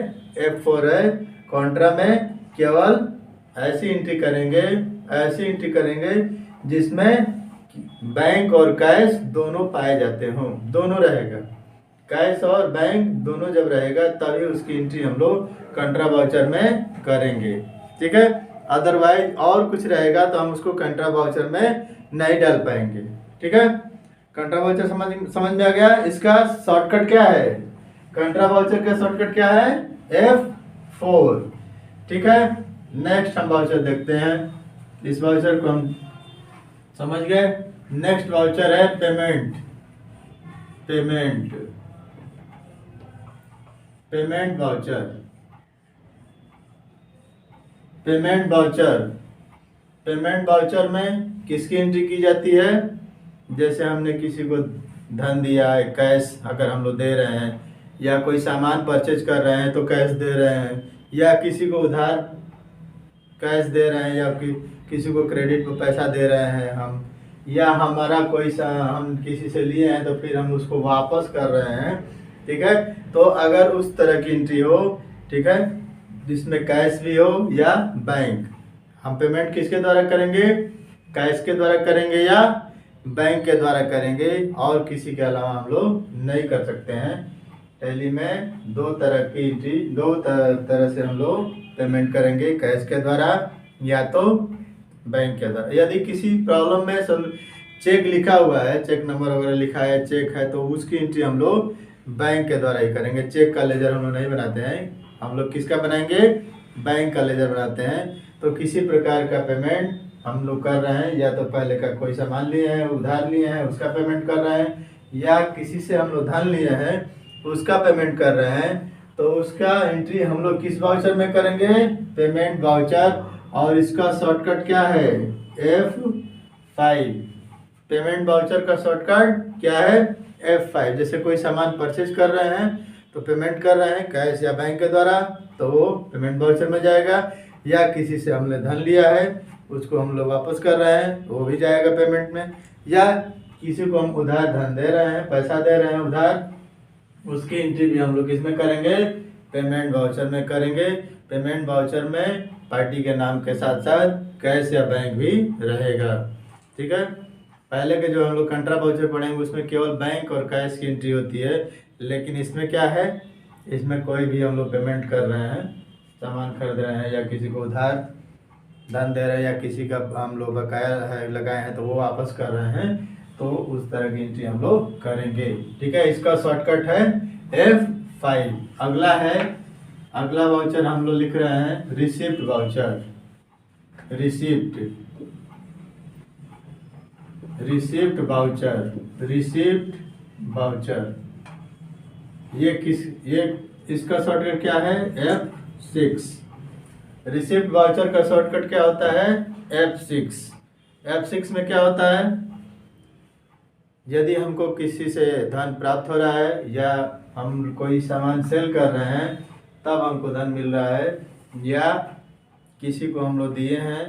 F4 है। कंट्रा में केवल ऐसी एंट्री करेंगे जिसमें बैंक और कैश दोनों पाए जाते हों, दोनों रहेगा। कैश और बैंक दोनों जब रहेगा तभी उसकी एंट्री हम लोग कंट्रा वाउचर में करेंगे, ठीक है। अदरवाइज और कुछ रहेगा तो हम उसको कंट्रा वाउचर में नहीं डाल पाएंगे, ठीक है। कंट्रा वाउचर समझ में आ गया। इसका शॉर्टकट क्या है, कंट्रा वाउचर का शॉर्टकट क्या है, F4, ठीक है। नेक्स्ट हम वाउचर देखते हैं। इस वाउचर को हम समझ गए। नेक्स्ट वाउचर है पेमेंट वाउचर में किसकी एंट्री की जाती है, जैसे हमने किसी को धन दिया है, कैश अगर हम लोग दे रहे हैं, या कोई सामान परचेज कर रहे हैं तो कैश दे रहे हैं, या किसी को उधार कैश दे रहे हैं, या किसी को क्रेडिट पर पैसा दे रहे हैं हम, या हमारा कोई हम किसी से लिए हैं तो फिर हम उसको वापस कर रहे हैं, ठीक है। तो अगर उस तरह की एंट्री हो, ठीक है, जिसमें कैश भी हो या बैंक, हम पेमेंट किसके द्वारा करेंगे, कैश के द्वारा करेंगे या बैंक के द्वारा करेंगे, और किसी के अलावा हम लोग नहीं कर सकते हैं। टैली में दो तरह की एंट्री, दो तरह से हम लोग पेमेंट करेंगे, कैश के द्वारा या तो बैंक के द्वारा। यदि किसी प्रॉब्लम में चेक लिखा हुआ है, चेक नंबर वगैरह लिखा है, चेक है, तो उसकी एंट्री हम लोग बैंक के द्वारा ही करेंगे। चेक का लेजर हम लोग नहीं बनाते हैं, हम लोग किसका बनाएंगे, बैंक का लेजर बनाते हैं। तो किसी प्रकार का पेमेंट हम लोग कर रहे हैं, या तो पहले का कोई सामान लिए हैं, उधार लिए हैं, उसका पेमेंट कर रहे हैं, या किसी से हम लोग धन लिए हैं उसका पेमेंट कर रहे हैं, तो उसका एंट्री हम लोग किस वाउचर में करेंगे, पेमेंट वाउचर। और इसका शॉर्टकट क्या है, F5। पेमेंट वाउचर का शॉर्टकट क्या है, F5। जैसे कोई सामान परचेज कर रहे हैं तो पेमेंट कर रहे हैं कैश या बैंक के द्वारा तो वो पेमेंट वाउचर में जाएगा, या किसी से हमने धन लिया है उसको हम लोग वापस कर रहे हैं वो भी जाएगा पेमेंट में, या किसी को हम उधार धन दे रहे हैं, पैसा दे रहे हैं उधार, उसकी एंट्री भी हम लोग इसमें करेंगे, पेमेंट वाउचर में करेंगे। पेमेंट वाउचर में पार्टी के नाम के साथ साथ कैश या बैंक भी रहेगा। ठीक है, पहले के जो हम लोग कंट्रा वाउचर पढ़ेंगे उसमें केवल बैंक और कैश की एंट्री होती है, लेकिन इसमें क्या है, इसमें कोई भी हम लोग पेमेंट कर रहे हैं, सामान खरीद रहे हैं या किसी को उधार धन दे रहे हैं या किसी का हम लोग बकाया है लगाए हैं तो वो वापस कर रहे हैं, तो उस तरह की एंट्री हम लोग करेंगे। ठीक है, इसका शॉर्टकट है F5। अगला है, अगला वाउचर हम लोग लिख रहे हैं रिसिप्ट वाउचर। रिसिप्ट वाउचर ये इसका शॉर्टकट क्या है, F6। रिसिप्ट वाउचर का शॉर्टकट क्या होता है, F6। F6 में क्या होता है, यदि हमको किसी से धन प्राप्त हो रहा है या हम कोई सामान सेल कर रहे हैं तब हमको धन मिल रहा है, या किसी को हम लोग दिए हैं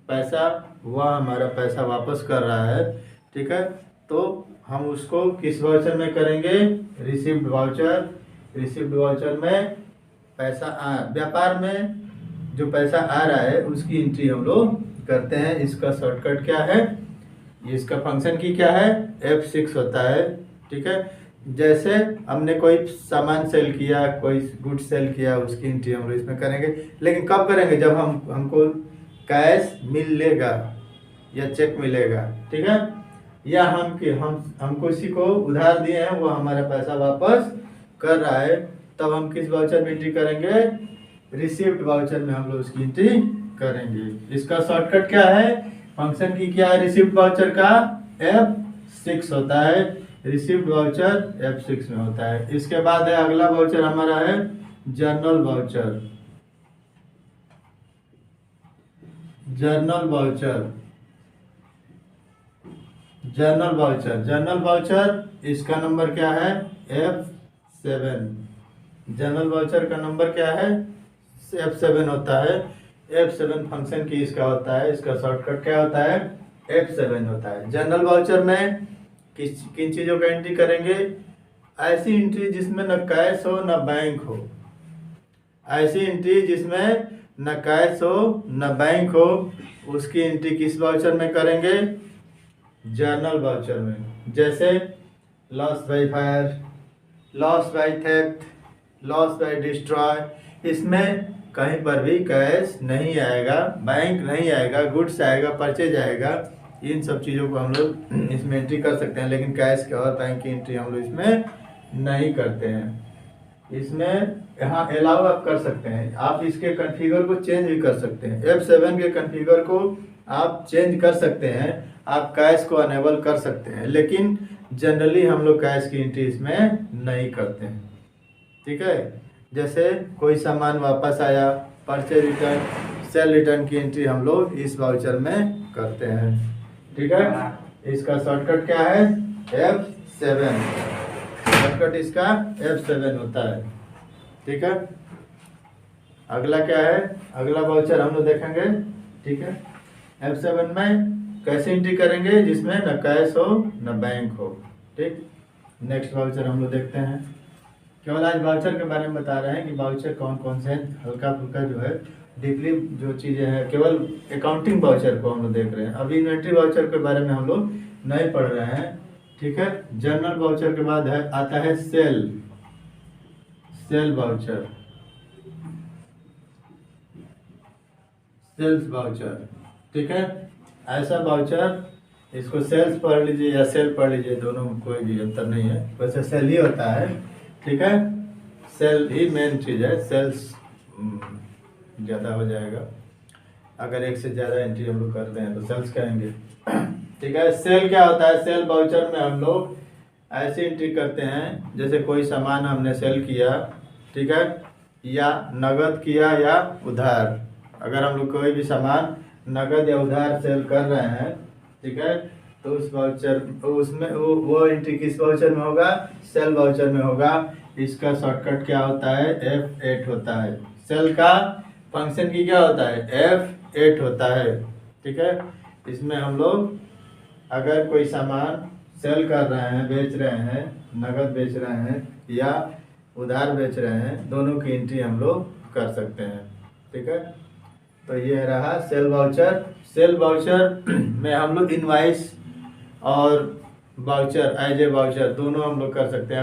पैसा, वह हमारा पैसा वापस कर रहा है। ठीक है, तो हम उसको किस वाउचर में करेंगे, रिसिप्ट वाउचर। रिसिप्ट वाउचर में पैसा व्यापार में जो पैसा आ रहा है उसकी एंट्री हम लोग करते हैं। इसका शॉर्टकट क्या है, इसका फंक्शन की क्या है, F6 होता है। ठीक है, जैसे हमने कोई सामान सेल किया, कोई गुड सेल किया, उसकी एंट्री हम लोग इसमें करेंगे, लेकिन कब करेंगे, जब हमको कैश मिलेगा या चेक मिलेगा। ठीक है, या हम किसी को उधार दिए हैं वो हमारा पैसा वापस कर रहा है, तब हम किस वाउचर में एंट्री करेंगे, रिसिप्ट वाउचर में हम लोग उसकी एंट्री करेंगे। इसका शॉर्टकट क्या है, फंक्शन की क्या है, रिसिप्ट वाउचर का F6 होता है, रिसिप्ट वाउचर F6 में होता है। इसके बाद है अगला वाउचर हमारा है जर्नल वाउचर। जर्नल वाउचर इसका नंबर क्या है, F7। जर्नल वाउचर का नंबर क्या है, F7 होता है। F7 फंक्शन की इसका होता है, इसका शॉर्टकट क्या होता है, F7 होता है। जनरल वाउचर में किन चीज़ों का एंट्री करेंगे, ऐसी एंट्री जिसमें न कैश हो न बैंक हो। ऐसी एंट्री जिसमें न कैश हो न बैंक हो, उसकी एंट्री किस वाउचर में करेंगे, जर्नल वाउचर में। जैसे loss by fire, loss by theft, loss by destroy, इसमें कहीं पर भी कैश नहीं आएगा, बैंक नहीं आएगा, गुड्स आएगा, परचेज आएगा। इन सब चीज़ों को हम लोग इसमें एंट्री कर सकते हैं, लेकिन कैश के और बैंक की एंट्री हम लोग इसमें नहीं करते हैं। इसमें यहाँ अलाउ आप कर सकते हैं, आप इसके कॉन्फ़िगर को चेंज भी कर सकते हैं। F7 के कॉन्फ़िगर को आप चेंज कर सकते हैं, आप कैश को अनेबल कर सकते हैं, लेकिन जनरली हम लोग कैश की एंट्री इसमें नहीं करते हैं। ठीक है, जैसे कोई सामान वापस आया, परचेज रिटर्न, सेल रिटर्न की एंट्री हम लोग इस वाउचर में करते हैं। ठीक है, इसका शॉर्टकट क्या है, F7। शॉर्टकट इसका F7 होता है। ठीक है, अगला क्या है, अगला वाउचर हम लोग देखेंगे। ठीक है, F7 में कैसे एंट्री करेंगे, जिसमें न कैश हो न बैंक हो। ठीक, नेक्स्ट वाउचर हम लोग देखते हैं। केवल आज वाउचर के बारे में बता रहे हैं कि वाउचर कौन कौन से हैं, हल्का फुल्का जो है डीपली जो चीज़ें हैं, केवल अकाउंटिंग वाउचर को हम लोग देख रहे हैं। अभी इन्वेंट्री वाउचर के बारे में हम लोग नहीं पढ़ रहे हैं। ठीक है, जर्नल वाउचर के बाद है आता है सेल वाउचर, सेल्स वाउचर। ठीक है, ऐसा वाउचर, इसको सेल्स पढ़ लीजिए या सेल पढ़ लीजिए, दोनों में कोई भी अंतर नहीं है, वैसे सेल ही होता है। ठीक है, सेल ही मेन चीज़ है, सेल्स ज़्यादा हो जाएगा, अगर एक से ज़्यादा एंट्री हम लोग करते हैं तो सेल्स कहेंगे। ठीक है, सेल क्या होता है, सेल वाउचर में हम लोग ऐसी एंट्री करते हैं जैसे कोई सामान हमने सेल किया, ठीक है, या नगद किया या उधार। अगर हम लोग कोई भी सामान नगद या उधार सेल कर रहे हैं, ठीक है, तो उस वाउचर उसमें वो एंट्री किस वाउचर में होगा, सेल वाउचर में होगा। इसका शॉर्टकट क्या होता है, F8 होता है। सेल का फंक्शन की क्या होता है, F8 होता है। ठीक है, इसमें हम लोग अगर कोई सामान सेल कर रहे हैं, बेच रहे हैं, नगद बेच रहे हैं या उधार बेच रहे हैं, दोनों की एंट्री हम लोग कर सकते हैं। ठीक है, तो ये रहा सेल वाउचर। सेल वाउचर में हम लोग इनवाइस और वाउचर, एज ए वाउचर दोनों हम लोग कर सकते हैं।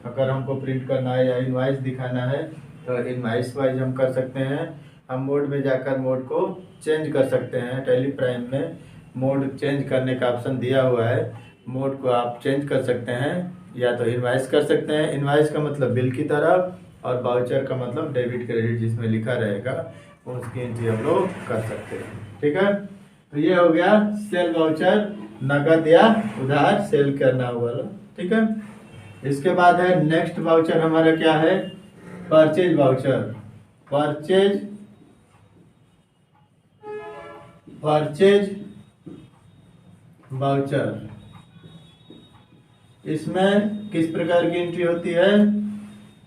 अगर हमको प्रिंट करना है या इनवाइस दिखाना है तो इनवाइस वाइज हम कर सकते हैं। हम मोड में जाकर मोड को चेंज कर सकते हैं। टैली प्राइम में मोड चेंज करने का ऑप्शन दिया हुआ है, मोड को आप चेंज कर सकते हैं। या तो इनवाइस कर सकते हैं, इनवाइस का मतलब बिल की तरह, और वाउचर का मतलब डेबिट क्रेडिट जिसमें लिखा रहेगा उसकी एंट्री हम लोग कर सकते हैं। ठीक है, तो ये हो गया सेल वाउचर, नगद या उधार सेल करना वाला। ठीक है, इसके बाद है नेक्स्ट वाउचर हमारा क्या है, परचेज वाउचर। परचेज वाउचर, इसमें किस प्रकार की एंट्री होती है।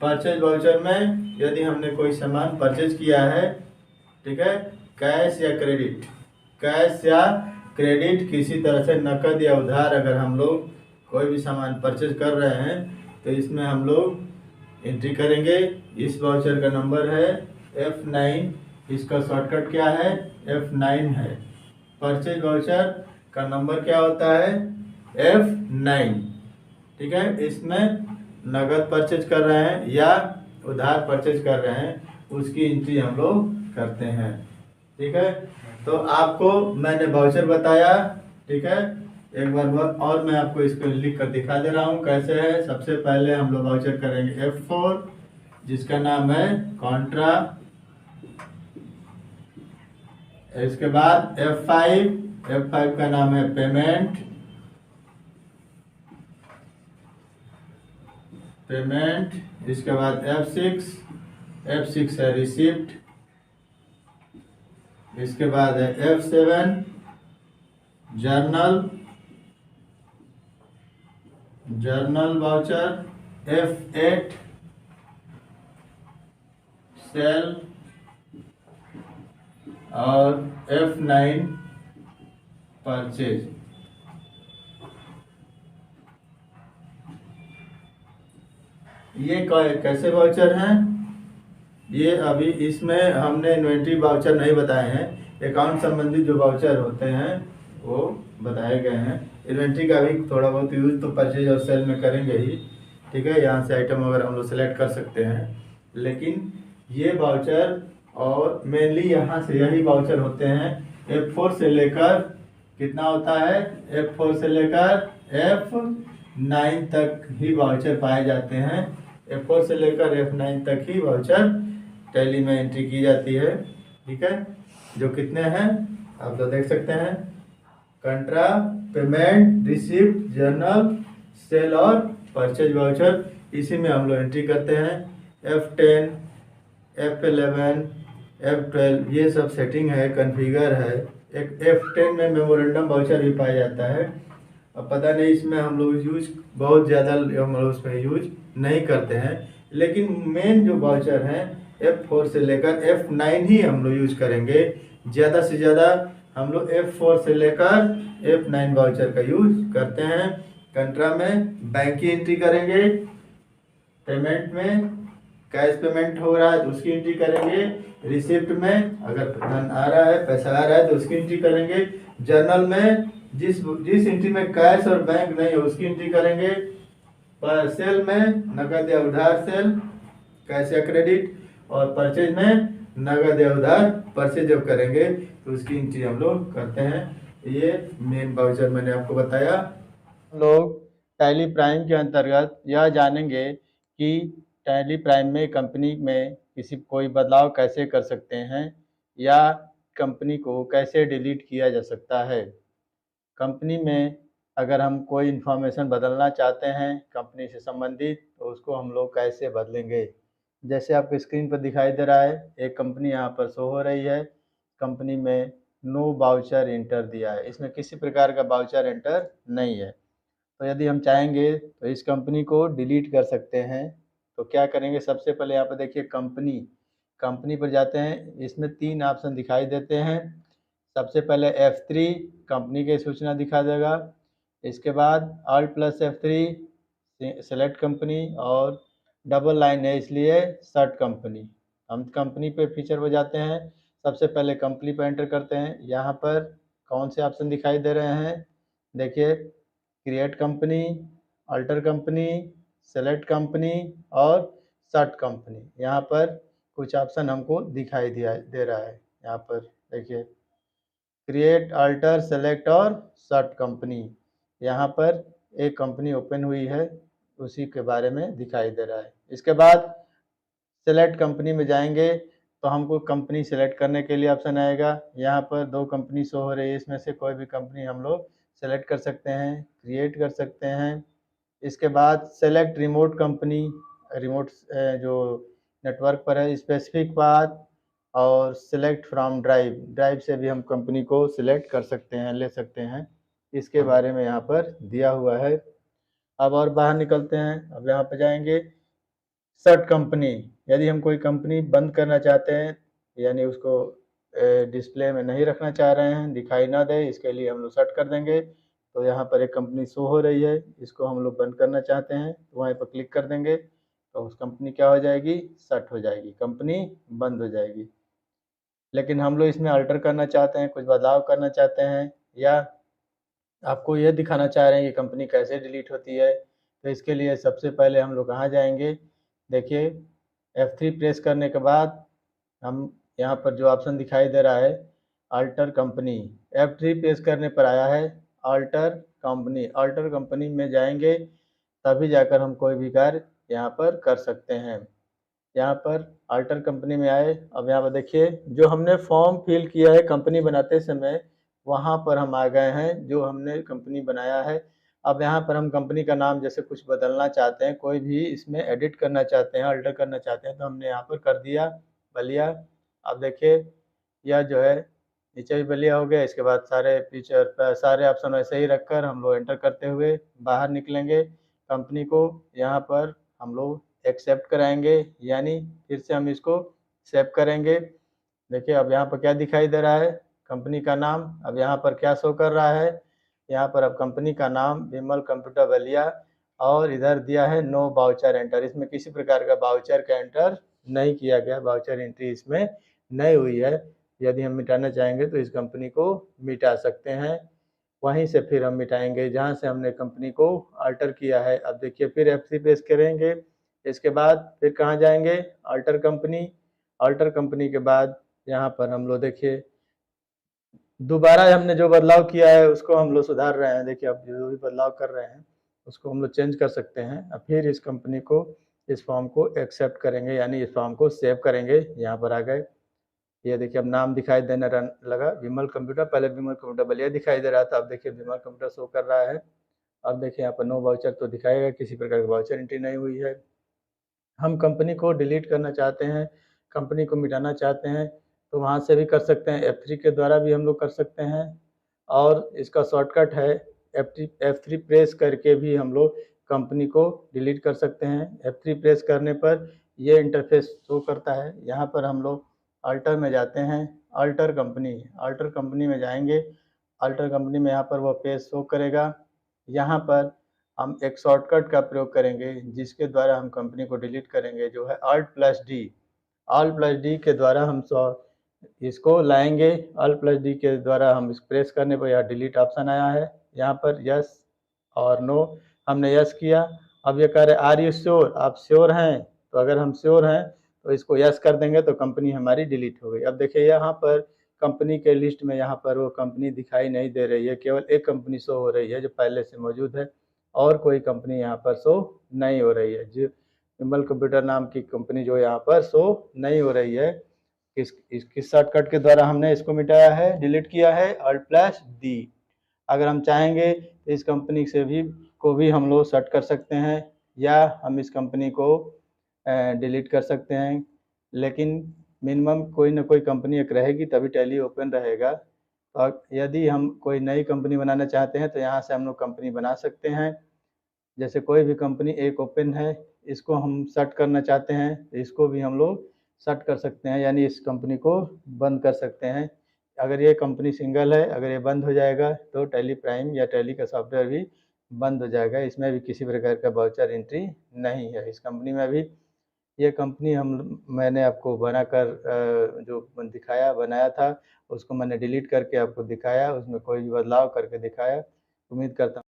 परचेज वाउचर में यदि हमने कोई सामान परचेज किया है, ठीक है, कैश या क्रेडिट किसी तरह से नकद या उधार अगर हम लोग कोई भी सामान परचेज कर रहे हैं तो इसमें हम लोग एंट्री करेंगे। इस वाउचर का नंबर है F9, इसका शॉर्टकट क्या है, F9 है। परचेज वाउचर का नंबर क्या होता है, F9। ठीक है, इसमें नगद परचेज कर रहे हैं या उधार परचेज कर रहे हैं उसकी एंट्री हम लोग करते हैं। ठीक है, तो आपको मैंने वाउचर बताया। ठीक है, एक बार और मैं आपको इसको लिख कर दिखा दे रहा हूँ कैसे है। सबसे पहले हम लोग वाउचर करेंगे F4 जिसका नाम है कॉन्ट्रा, इसके बाद F5 का नाम है पेमेंट, इसके बाद F6 है रिसिप्ट, इसके बाद है F7 journal voucher, F8 cell और F9 परचेज। ये कैसे वाउचर हैं, ये अभी इसमें हमने इन्वेंट्री वाउचर नहीं बताए हैं। अकाउंट संबंधित जो वाउचर होते हैं वो बताए गए हैं। इन्वेंट्री का भी थोड़ा बहुत यूज तो परचेज और सेल में करेंगे ही। ठीक है, यहाँ से आइटम वगैरह हम लोग सेलेक्ट कर सकते हैं, लेकिन ये वाउचर और मेनली यहाँ से यही वाउचर होते हैं। F4 से लेकर कितना होता है, F4 से लेकर F9 तक ही वाउचर पाए जाते हैं। F4 से लेकर F9 तक ही वाउचर टैली में एंट्री की जाती है। ठीक है, जो कितने हैं आप तो देख सकते हैं, कंट्रा, पेमेंट, रिसिप्ट, जर्नल, सेल और परचेज वाउचर, इसी में हम लोग एंट्री करते हैं। F10, F11, F12 ये सब सेटिंग है, कॉन्फ़िगर है। एक F10 में मेमोरेंडम वाउचर भी पाया जाता है। अब पता नहीं इसमें हम लोग यूज बहुत ज़्यादा हम लोग उसमें यूज नहीं करते हैं, लेकिन मेन जो वाउचर हैं F4 से लेकर F9 ही हम लोग यूज करेंगे। ज़्यादा से ज़्यादा हम लोग F4 से लेकर F9 वाउचर का यूज करते हैं। कंट्रा में बैंक की एंट्री करेंगे, पेमेंट में कैश पेमेंट हो रहा है तो उसकी एंट्री करेंगे, रिसिप्ट में अगर धन आ रहा है, पैसा आ रहा है तो उसकी एंट्री करेंगे, जर्नल में जिस एंट्री में कैश और बैंक नहीं है उसकी एंट्री करेंगे, पर सेल में नगद या उधार सेल, कैश या क्रेडिट, और परचेज में नगद या उधार परचेज जब करेंगे तो उसकी एंट्री हम लोग करते हैं। ये मेन वाउचर मैंने आपको बताया। लोग टैली प्राइम के अंतर्गत यह जानेंगे कि टैली प्राइम में कंपनी में कोई बदलाव कैसे कर सकते हैं या कंपनी को कैसे डिलीट किया जा सकता है। कंपनी में अगर हम कोई इन्फॉर्मेशन बदलना चाहते हैं कंपनी से संबंधित तो उसको हम लोग कैसे बदलेंगे। जैसे आपको स्क्रीन पर दिखाई दे रहा है, एक कंपनी यहाँ पर शो हो रही है। कंपनी में नो वाउचर एंटर दिया है, इसमें किसी प्रकार का वाउचर एंटर नहीं है। तो यदि हम चाहेंगे तो इस कंपनी को डिलीट कर सकते हैं। तो क्या करेंगे, सबसे पहले यहाँ पर देखिए कंपनी, कंपनी पर जाते हैं। इसमें 3 ऑप्शन दिखाई देते हैं। सबसे पहले F3 कंपनी की सूचना दिखा देगा। इसके बाद Alt+F3 सेलेक्ट कंपनी, और डबल लाइन है इसलिए सर्ट कंपनी। हम कंपनी पे फीचर पर जाते हैं। सबसे पहले कंपनी पर एंटर करते हैं। यहाँ पर कौन से ऑप्शन दिखाई दे रहे हैं, देखिए create company, alter company, select company और सर्ट कंपनी। यहाँ पर कुछ ऑप्शन हमको दिखाई दे रहा है। यहाँ पर देखिए क्रिएट, अल्टर, सेलेक्ट और सर्ट कंपनी। यहाँ पर एक कंपनी ओपन हुई है, उसी के बारे में दिखाई दे रहा है। इसके बाद सेलेक्ट कंपनी में जाएंगे तो हमको कंपनी सेलेक्ट करने के लिए ऑप्शन आएगा। यहाँ पर 2 कंपनी शो हो रही है, इसमें से कोई भी कंपनी हम लोग सेलेक्ट कर सकते हैं, क्रिएट कर सकते हैं। इसके बाद सेलेक्ट रिमोट कंपनी, रिमोट जो नेटवर्क पर है, स्पेसिफिक पाथ, और सेलेक्ट फ्रॉम ड्राइव, ड्राइव से भी हम कंपनी को सिलेक्ट कर सकते हैं, ले सकते हैं। इसके बारे में यहाँ पर दिया हुआ है। अब और बाहर निकलते हैं। अब यहाँ पर जाएंगे सर्ट कंपनी। यदि हम कोई कंपनी बंद करना चाहते हैं, यानी उसको डिस्प्ले में नहीं रखना चाह रहे हैं, दिखाई ना दे, इसके लिए हम लोग सर्ट कर देंगे। तो यहाँ पर एक कंपनी शो हो रही है, इसको हम लोग बंद करना चाहते हैं तो वहाँ पर क्लिक कर देंगे, तो उस कंपनी क्या हो जाएगी, सर्ट हो जाएगी, कंपनी बंद हो जाएगी। लेकिन हम लोग इसमें अल्टर करना चाहते हैं, कुछ बदलाव करना चाहते हैं, या आपको यह दिखाना चाह रहे हैं कि कंपनी कैसे डिलीट होती है, तो इसके लिए सबसे पहले हम लोग कहाँ जाएंगे, देखिए F3 प्रेस करने के बाद हम यहाँ पर जो ऑप्शन दिखाई दे रहा है अल्टर कंपनी, F3 प्रेस करने पर आया है अल्टर कंपनी। अल्टर कंपनी में जाएंगे तभी जाकर हम कोई भी कार्य यहाँ पर कर सकते हैं। यहाँ पर अल्टर कंपनी में आए। अब यहाँ पर देखिए जो हमने फॉर्म फिल किया है कंपनी बनाते समय, वहाँ पर हम आ गए हैं, जो हमने कंपनी बनाया है। अब यहाँ पर हम कंपनी का नाम जैसे कुछ बदलना चाहते हैं, कोई भी इसमें एडिट करना चाहते हैं, अल्टर करना चाहते हैं, तो हमने यहाँ पर कर दिया बलिया। अब देखिए यह जो है नीचे भी बलिया हो गया। इसके बाद सारे फीचर सारे ऑप्शन वैसे ही रखकर हम लोग एंटर करते हुए बाहर निकलेंगे। कंपनी को यहाँ पर हम लोग एक्सेप्ट कराएंगे, यानी फिर से हम इसको सेव करेंगे। देखिए अब यहाँ पर क्या दिखाई दे रहा है, कंपनी का नाम। अब यहाँ पर क्या शो कर रहा है, यहाँ पर अब कंपनी का नाम विमल कंप्यूटर बलिया, और इधर दिया है नो वाउचर एंटर। इसमें किसी प्रकार का वाउचर का एंटर नहीं किया गया, वाउचर एंट्री इसमें नहीं हुई है। यदि हम मिटाना चाहेंगे तो इस कंपनी को मिटा सकते हैं, वहीं से फिर हम मिटाएंगे जहां से हमने कंपनी को अल्टर किया है। अब देखिए फिर F3 प्रेस करेंगे। इसके बाद फिर कहाँ जाएंगे, अल्टर कंपनी। अल्टर कंपनी के बाद यहाँ पर हम लोग देखिए दोबारा हमने जो बदलाव किया है उसको हम लोग सुधार रहे हैं। देखिए अब जो भी बदलाव कर रहे हैं उसको हम लोग चेंज कर सकते हैं। अब फिर इस कंपनी को, इस फॉर्म को एक्सेप्ट करेंगे, यानी इस फॉर्म को सेव करेंगे। यहाँ पर आ गए, ये देखिए अब नाम दिखाई देने लगा विमल कंप्यूटर, पहले विमल कंप्यूटर बलिया दिखाई दे रहा था, अब देखिए विमल कंप्यूटर शो कर रहा है। अब देखिए यहाँ पर नो वाउचर तो दिखाएगा, किसी प्रकार की वाउचर एंट्री नहीं हुई है। हम कंपनी को डिलीट करना चाहते हैं, कंपनी को मिटाना चाहते हैं, तो वहाँ से भी कर सकते हैं, F3 के द्वारा भी हम लोग कर सकते हैं। और इसका शॉर्टकट है F3 प्रेस करके भी हम लोग कंपनी को डिलीट कर सकते हैं। F3 प्रेस करने पर ये इंटरफेस शो करता है। यहाँ पर हम लोग अल्टर में जाते हैं, अल्टर कंपनी, अल्टर कंपनी में जाएंगे। अल्टर कंपनी में यहाँ पर वो पेज शो करेगा। यहाँ पर हम एक शॉर्टकट का प्रयोग करेंगे जिसके द्वारा हम कंपनी को डिलीट करेंगे, जो है Alt+D। Alt+D के द्वारा हम इसको लाएंगे। Alt+D के द्वारा हम इस प्रेस करने पर यह डिलीट ऑप्शन आया है। यहाँ पर यस और नो, हमने यस किया। अब ये कह रहे आर यू श्योर, आप श्योर हैं, तो अगर हम श्योर हैं तो इसको यस कर देंगे तो कंपनी हमारी डिलीट हो गई। अब देखिए यहाँ पर कंपनी के लिस्ट में यहाँ पर वो कंपनी दिखाई नहीं दे रही है, केवल एक कंपनी शो हो रही है जो पहले से मौजूद है, और कोई कंपनी यहाँ पर शो नहीं हो रही है। जो विमल कंप्यूटर नाम की कंपनी जो यहाँ पर शो नहीं हो रही है। किस शॉर्टकट के द्वारा हमने इसको मिटाया है, डिलीट किया है, Alt+D। अगर हम चाहेंगे तो इस कंपनी से भी हम लोग सर्ट कर सकते हैं, या हम इस कंपनी को डिलीट कर सकते हैं। लेकिन मिनिमम कोई ना कोई कंपनी एक रहेगी तभी टैली ओपन रहेगा। तो यदि हम कोई नई कंपनी बनाना चाहते हैं तो यहाँ से हम लोग कंपनी बना सकते हैं। जैसे कोई भी कंपनी एक ओपन है, इसको हम शट करना चाहते हैं तो इसको भी हम लोग शट कर सकते हैं, यानी इस कंपनी को बंद कर सकते हैं। अगर ये कंपनी सिंगल है, अगर ये बंद हो जाएगा तो टैली प्राइम या टैली का सॉफ्टवेयर भी बंद हो जाएगा। इसमें भी किसी प्रकार का वाउचर एंट्री नहीं है। इस कंपनी में भी ये कंपनी मैंने आपको बनाकर जो दिखाया बनाया था, उसको मैंने डिलीट करके आपको दिखाया, उसमें कोई भी बदलाव करके दिखाया। उम्मीद करता हूँ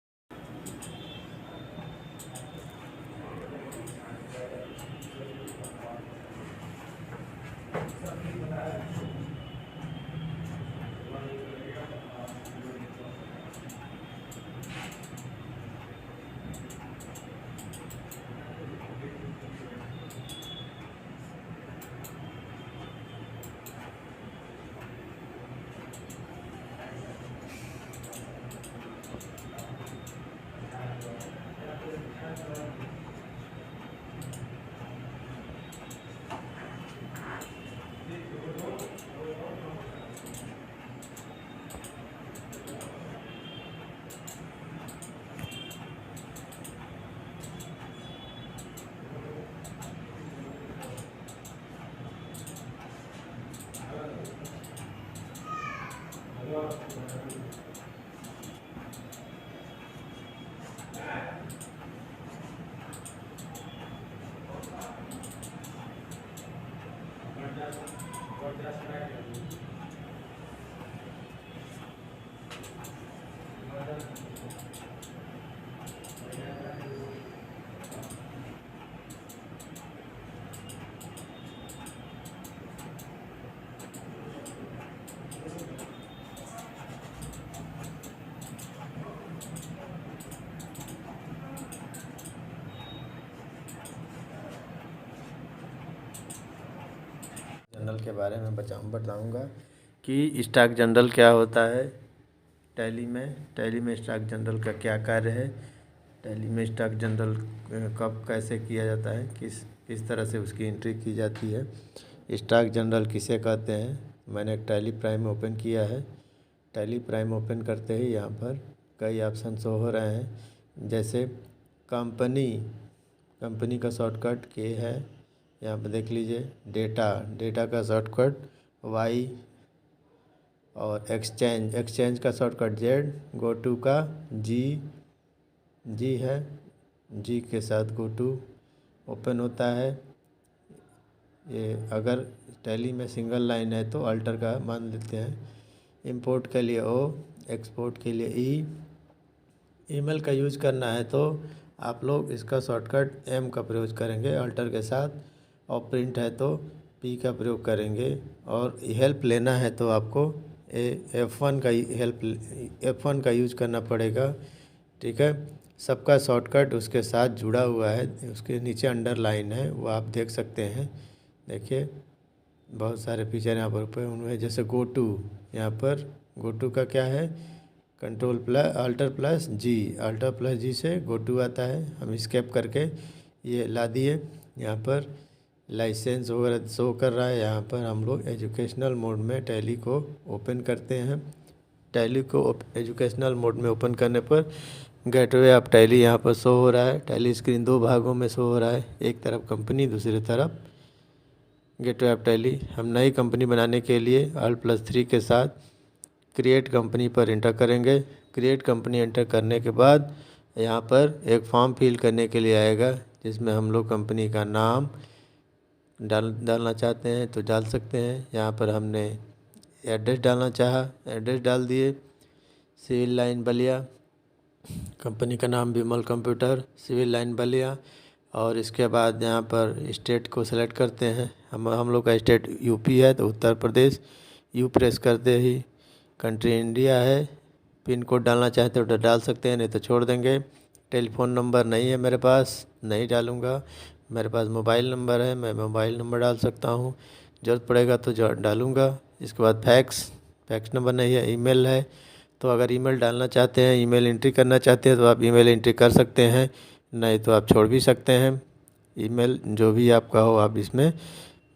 जनरल के बारे में बताऊंगा कि स्टॉक जनरल क्या होता है। टैली में स्टॉक जनरल का क्या कार्य है, टैली में स्टॉक जनरल कब कैसे किया जाता है, किस तरह से उसकी एंट्री की जाती है, स्टॉक जनरल किसे कहते हैं। मैंने टैली प्राइम ओपन किया है। टैली प्राइम ओपन करते ही यहाँ पर कई ऑप्शन शो हो रहे हैं, जैसे कंपनी का शॉर्टकट के है, यहाँ पर देख लीजिए। डेटा का शॉर्टकट वाई, और एक्सचेंज का शॉर्टकट जेड, गो टू का जी है, जी के साथ गो टू ओपन होता है। ये अगर टैली में सिंगल लाइन है तो अल्टर का मान लेते हैं। इंपोर्ट के लिए ओ, एक्सपोर्ट के लिए ई। ईमेल का यूज करना है तो आप लोग इसका शॉर्टकट एम का प्रयोग करेंगे अल्टर के साथ, और प्रिंट है तो पी का प्रयोग करेंगे। और हेल्प लेना है तो आपको F1 का यूज करना पड़ेगा, ठीक है। सबका शॉर्टकट उसके साथ जुड़ा हुआ है, उसके नीचे अंडरलाइन है, वो आप देख सकते हैं। देखिए बहुत सारे फीचर यहाँ पर हुए हैं, जैसे गो टू। यहाँ पर गो टू का क्या है, अल्टर प्लस जी से गो टू आता है। हम स्केप करके ये ला दिए। यहाँ पर लाइसेंस वगैरह शो कर रहा है। यहाँ पर हम लोग एजुकेशनल मोड में टैली को ओपन करते हैं। टैली को एजुकेशनल मोड में ओपन करने पर गेटवे ऑफ टैली यहाँ पर शो हो रहा है। टैली स्क्रीन दो भागों में शो हो रहा है, एक तरफ कंपनी, दूसरी तरफ गेटवे ऑफ टैली। हम नई कंपनी बनाने के लिए Alt+3 के साथ क्रिएट कंपनी पर एंटर करेंगे। क्रिएट कंपनी एंटर करने के बाद यहाँ पर एक फॉर्म फिल करने के लिए आएगा, जिसमें हम लोग कंपनी का नाम डालना चाहते हैं तो डाल सकते हैं। यहाँ पर हमने एड्रेस डालना चाहा, एड्रेस डाल दिए। सिविल लाइन बलिया, कंपनी का नाम विमल कंप्यूटर, सिविल लाइन बलिया। और इसके बाद यहाँ पर स्टेट को सेलेक्ट करते हैं। हम लोग का स्टेट यूपी है तो उत्तर प्रदेश, यू प्रेस करते ही। कंट्री इंडिया है। पिन कोड डालना चाहते हो तो डाल सकते हैं, नहीं तो छोड़ देंगे। टेलीफोन नंबर नहीं है मेरे पास, नहीं डालूँगा। मेरे पास मोबाइल नंबर है, मैं मोबाइल नंबर डाल सकता हूँ, ज़रूरत पड़ेगा तो डालूँगा। इसके बाद फैक्स नंबर नहीं है। ईमेल है तो अगर ईमेल डालना चाहते हैं, ईमेल एंट्री करना चाहते हैं तो आप ईमेल एंट्री कर सकते हैं, नहीं तो आप छोड़ भी सकते हैं। ईमेल जो भी आपका हो आप इसमें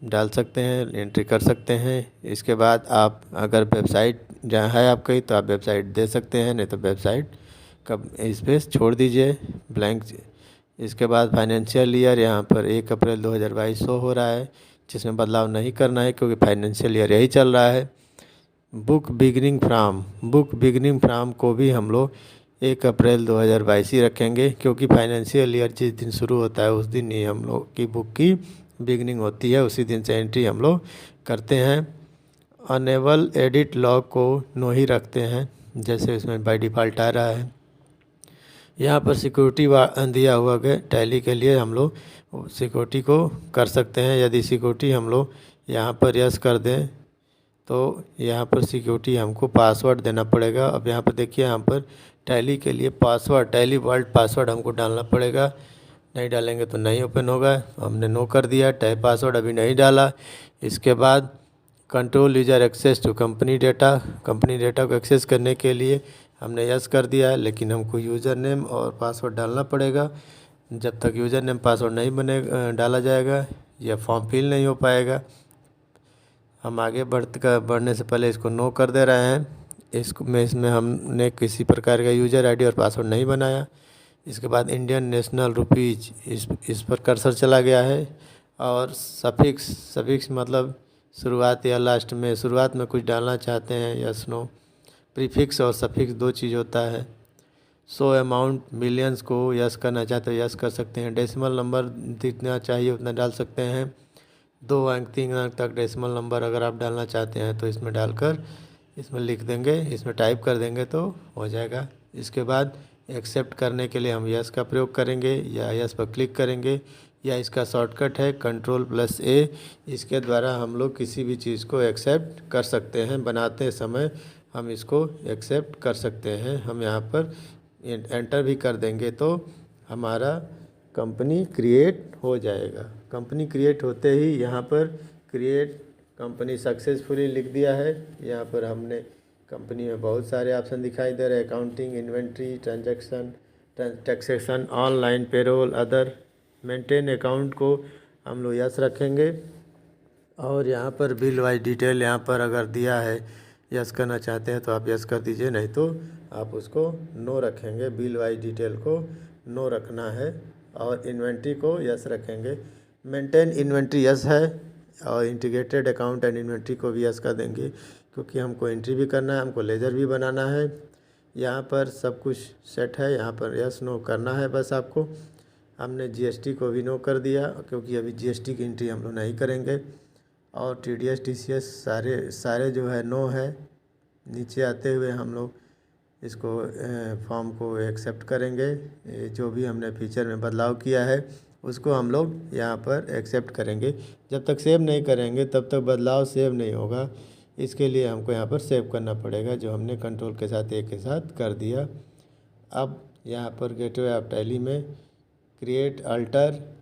डाल सकते हैं, एंट्री कर सकते हैं। इसके बाद आप अगर वेबसाइट जहाँ है आपकी तो आप वेबसाइट दे सकते हैं, नहीं तो वेबसाइट कब स्पेस छोड़ दीजिए ब्लैंक। इसके बाद फाइनेंशियल ईयर यहाँ पर 1 अप्रैल 2022 शो हो रहा है, जिसमें बदलाव नहीं करना है क्योंकि फाइनेंशियल ईयर यही चल रहा है। बुक बिगिनिंग फ्राम को भी हम लोग 1 अप्रैल 2022 ही रखेंगे, क्योंकि फाइनेंशियल ईयर जिस दिन शुरू होता है उस दिन ही हम लोग की बुक की बिगिनिंग होती है, उसी दिन से एंट्री हम लोग करते हैं। अनेबल एडिट लॉग को नो ही रखते हैं, जैसे इसमें बाय डिफ़ॉल्ट आ रहा है। यहाँ पर सिक्योरिटी दिया हुआ है, टैली के लिए हम लोग सिक्योरिटी को कर सकते हैं। यदि सिक्योरिटी हम लोग यहाँ पर यस कर दें तो यहाँ पर सिक्योरिटी हमको पासवर्ड देना पड़ेगा। अब यहाँ पर देखिए, यहाँ पर टैली के लिए पासवर्ड, टैली वर्ल्ड पासवर्ड हमको डालना पड़ेगा। नहीं डालेंगे तो नहीं ओपन होगा। हमने नो कर दिया, टैली पासवर्ड अभी नहीं डाला। इसके बाद control user access to company data को एक्सेस करने के लिए हमने यस कर दिया है, लेकिन हमको यूज़र नेम और पासवर्ड डालना पड़ेगा। जब तक यूज़र नेम पासवर्ड नहीं डाला जाएगा यह फॉर्म फिल नहीं हो पाएगा। हम आगे बढ़ने से पहले इसको नो कर दे रहे हैं। इसमें हमने किसी प्रकार का यूज़र आईडी और पासवर्ड नहीं बनाया। इसके बाद इंडियन नेशनल रुपीज, इस पर कर्सर चला गया है। और सफिक्स मतलब शुरुआत या लास्ट में, शुरुआत में कुछ डालना चाहते हैं यस नो। प्रीफिक्स और सफिक्स 2 चीज़ होता है। सो अमाउंट मिलियंस को यस करना चाहते हो यस कर सकते हैं। डेसिमल नंबर जितना चाहिए उतना डाल सकते हैं। 2 अंक 3 अंक तक डेसिमल नंबर अगर आप डालना चाहते हैं तो इसमें डालकर इसमें लिख देंगे, इसमें टाइप कर देंगे तो हो जाएगा। इसके बाद एक्सेप्ट करने के लिए हम यस का प्रयोग करेंगे या यस पर क्लिक करेंगे, या इसका शॉर्टकट है Ctrl+A। इसके द्वारा हम लोग किसी भी चीज़ को एक्सेप्ट कर सकते हैं। बनाते समय हम इसको एक्सेप्ट कर सकते हैं। हम यहाँ पर एंटर भी कर देंगे तो हमारा कंपनी क्रिएट हो जाएगा। कंपनी क्रिएट होते ही यहाँ पर क्रिएट कंपनी सक्सेसफुली लिख दिया है। यहाँ पर हमने कंपनी में बहुत सारे ऑप्शन दिखाई दे रहे हैं, accounting, inventory, transaction, taxation, online, payroll, other. Maintain account को हम लोग यस रखेंगे। और यहाँ पर बिल वाइज डिटेल यहाँ पर अगर दिया है, यस करना चाहते हैं तो आप यस कर दीजिए, नहीं तो आप उसको नो रखेंगे। बिल वाइज डिटेल को नो रखना है और इन्वेंट्री को यस रखेंगे। मेंटेन इन्वेंट्री यस है और इंटीग्रेटेड अकाउंट एंड इन्वेंट्री को भी यस कर देंगे, क्योंकि हमको एंट्री भी करना है, हमको लेजर भी बनाना है। यहाँ पर सब कुछ सेट है, यहाँ पर यस नो करना है बस आपको। हमने जीएसटी को भी नो कर दिया, क्योंकि अभी जीएसटी की एंट्री हम लोग नहीं करेंगे। और टीडीएस टीसीएस सारे जो है नो है। नीचे आते हुए हम लोग इसको फॉर्म को एक्सेप्ट करेंगे। जो भी हमने फीचर में बदलाव किया है उसको हम लोग यहाँ पर एक्सेप्ट करेंगे। जब तक सेव नहीं करेंगे तब तक बदलाव सेव नहीं होगा। इसके लिए हमको यहाँ पर सेव करना पड़ेगा, जो हमने कंट्रोल के साथ ए के साथ कर दिया। अब यहाँ पर गेटवे ऑफ टैली में क्रिएट अल्टर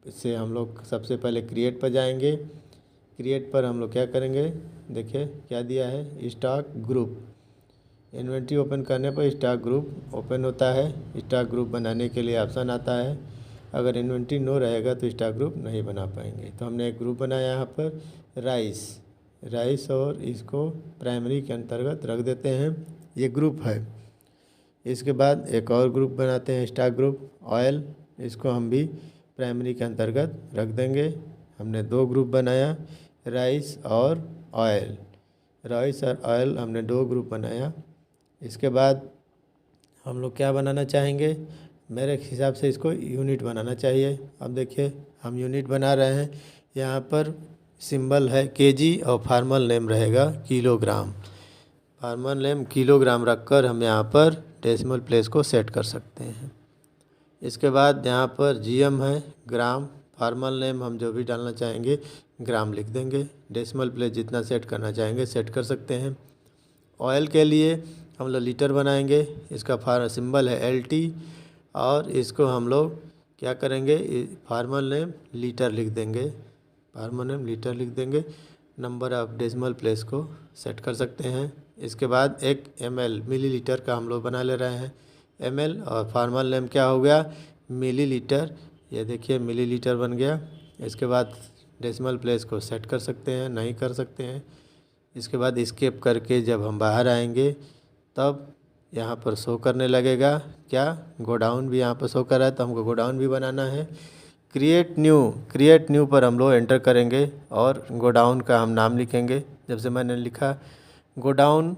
से हम लोग सबसे पहले क्रिएट पर जाएंगे। क्रिएट पर हम लोग क्या करेंगे, देखिए क्या दिया है, स्टॉक ग्रुप। इन्वेंट्री ओपन करने पर स्टॉक ग्रुप ओपन होता है। स्टॉक ग्रुप बनाने के लिए ऑप्शन आता है। अगर इन्वेंट्री नो रहेगा तो स्टॉक ग्रुप नहीं बना पाएंगे। तो हमने एक ग्रुप बनाया यहाँ पर राइस और इसको प्राइमरी के अंतर्गत रख देते हैं, ये ग्रुप है। इसके बाद एक और ग्रुप बनाते हैं स्टॉक ग्रुप ऑयल, इसको हम भी प्राइमरी के अंतर्गत रख देंगे। हमने 2 ग्रुप बनाया, राइस और ऑयल हमने 2 ग्रुप बनाया। इसके बाद हम लोग क्या बनाना चाहेंगे, मेरे हिसाब से इसको यूनिट बनाना चाहिए। अब देखिए हम यूनिट बना रहे हैं। यहाँ पर सिंबल है केजी और फार्मल नेम रहेगा किलोग्राम। फार्मल नेम किलोग्राम रखकर हम यहाँ पर डेसिमल प्लेस को सेट कर सकते हैं। इसके बाद यहाँ पर जीएम है ग्राम, फार्मल नेम हम जो भी डालना चाहेंगे ग्राम लिख देंगे। डेसिमल प्लेस जितना सेट करना चाहेंगे सेट कर सकते हैं। ऑयल के लिए हम लोग लीटर बनाएंगे, इसका सिंबल है LT और इसको हम लोग क्या करेंगे, फार्मल नेम लीटर लिख देंगे। नंबर ऑफ डेसिमल प्लेस को सेट कर सकते हैं। इसके बाद एक ml मिलीलीटर का हम लोग बना ले रहे हैं, ml और फार्मल नेम क्या हो गया, मिलीलीटर। ये देखिए मिलीलीटर बन गया। इसके बाद डेसिमल प्लेस को सेट कर सकते हैं, नहीं कर सकते हैं। इसके बाद स्केप करके जब हम बाहर आएंगे तब यहाँ पर शो करने लगेगा। क्या गोडाउन भी यहाँ पर शो कर रहा है, तो हमको गोडाउन भी बनाना है। क्रिएट न्यू पर हम लोग एंटर करेंगे और गोडाउन का हम नाम लिखेंगे। जब से मैंने लिखा गोडाउन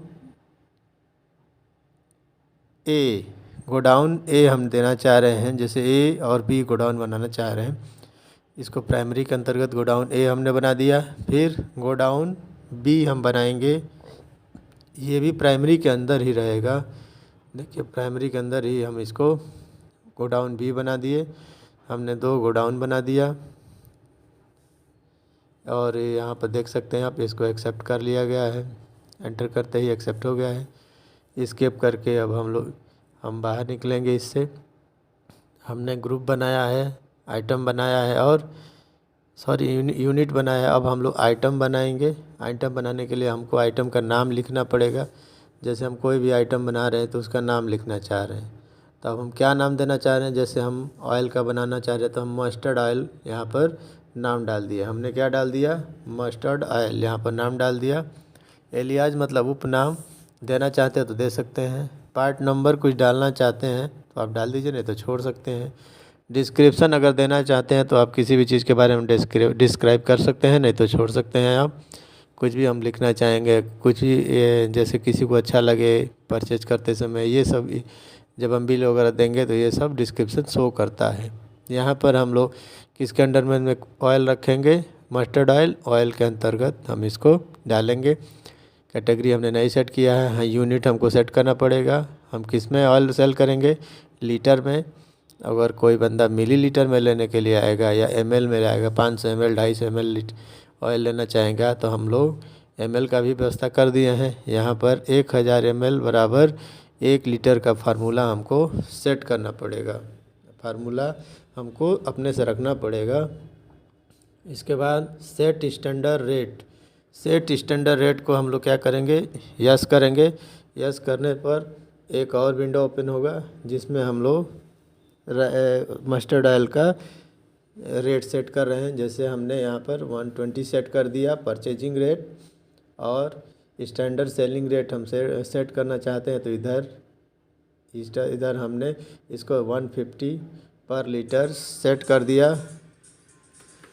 ए हम देना चाह रहे हैं, जैसे ए और बी गोडाउन बनाना चाह रहे हैं। इसको प्राइमरी के अंतर्गत गोडाउन ए हमने बना दिया। फिर गोडाउन बी हम बनाएंगे, ये भी प्राइमरी के अंदर ही रहेगा। देखिए प्राइमरी के अंदर ही हम इसको गोडाउन बी बना दिए। हमने 2 गोडाउन बना दिया और यहाँ पर देख सकते हैं आप, इसको एक्सेप्ट कर लिया गया है। एंटर करते ही एक्सेप्ट हो गया है। एस्केप करके अब हम बाहर निकलेंगे इससे। हमने ग्रुप बनाया है, आइटम बनाया है और यूनिट बनाया है। अब हम लोग आइटम बनाएंगे। आइटम बनाने के लिए हमको आइटम का नाम लिखना पड़ेगा। जैसे हम कोई भी आइटम बना रहे हैं तो उसका नाम लिखना चाह रहे हैं, तो अब हम क्या नाम देना चाह रहे हैं। जैसे हम ऑयल का बनाना चाह रहे हैं तो हम मस्टर्ड ऑयल यहाँ पर नाम डाल दिया। हमने क्या डाल दिया, मस्टर्ड ऑयल यहाँ पर नाम डाल दिया। एलियाज मतलब उपनाम देना चाहते हैं तो दे सकते हैं। पार्ट नंबर कुछ डालना चाहते हैं तो आप डाल दीजिए, नहीं तो छोड़ सकते हैं। डिस्क्रिप्शन अगर देना चाहते हैं तो आप किसी भी चीज़ के बारे में डिस्क्राइब कर सकते हैं, नहीं तो छोड़ सकते हैं। आप कुछ भी हम लिखना चाहेंगे, कुछ भी जैसे किसी को अच्छा लगे परचेज करते समय, ये सब जब हम बिल वगैरह देंगे तो ये सब डिस्क्रिप्शन शो करता है। यहाँ पर हम लोग किसके अंडर में ऑयल रखेंगे, मस्टर्ड ऑयल के अंतर्गत हम इसको डालेंगे। कैटेगरी हमने नहीं सेट किया है। हाँ, यूनिट हमको सेट करना पड़ेगा। हम किस में ऑयल सेल करेंगे, लीटर में। अगर कोई बंदा मिलीलीटर में लेने के लिए आएगा या ml में आएगा, 500 ml 250 ml ऑयल लेना चाहेगा तो हम लोग ml का भी व्यवस्था कर दिए हैं। यहाँ पर 1000 ml बराबर 1 लीटर का फार्मूला हमको सेट करना पड़ेगा। फार्मूला हमको अपने से रखना पड़ेगा। इसके बाद सेट स्टैंडर्ड रेट को हम लोग क्या करेंगे, यस करेंगे। यस करने पर एक और विंडो ओपन होगा जिसमें हम लोग मस्टर्ड ऑयल का रेट सेट कर रहे हैं। जैसे हमने यहाँ पर 120 सेट कर दिया परचेजिंग रेट, और स्टैंडर्ड सेलिंग रेट हम सेट करना चाहते हैं तो इधर हमने इसको 150 पर लीटर सेट कर दिया।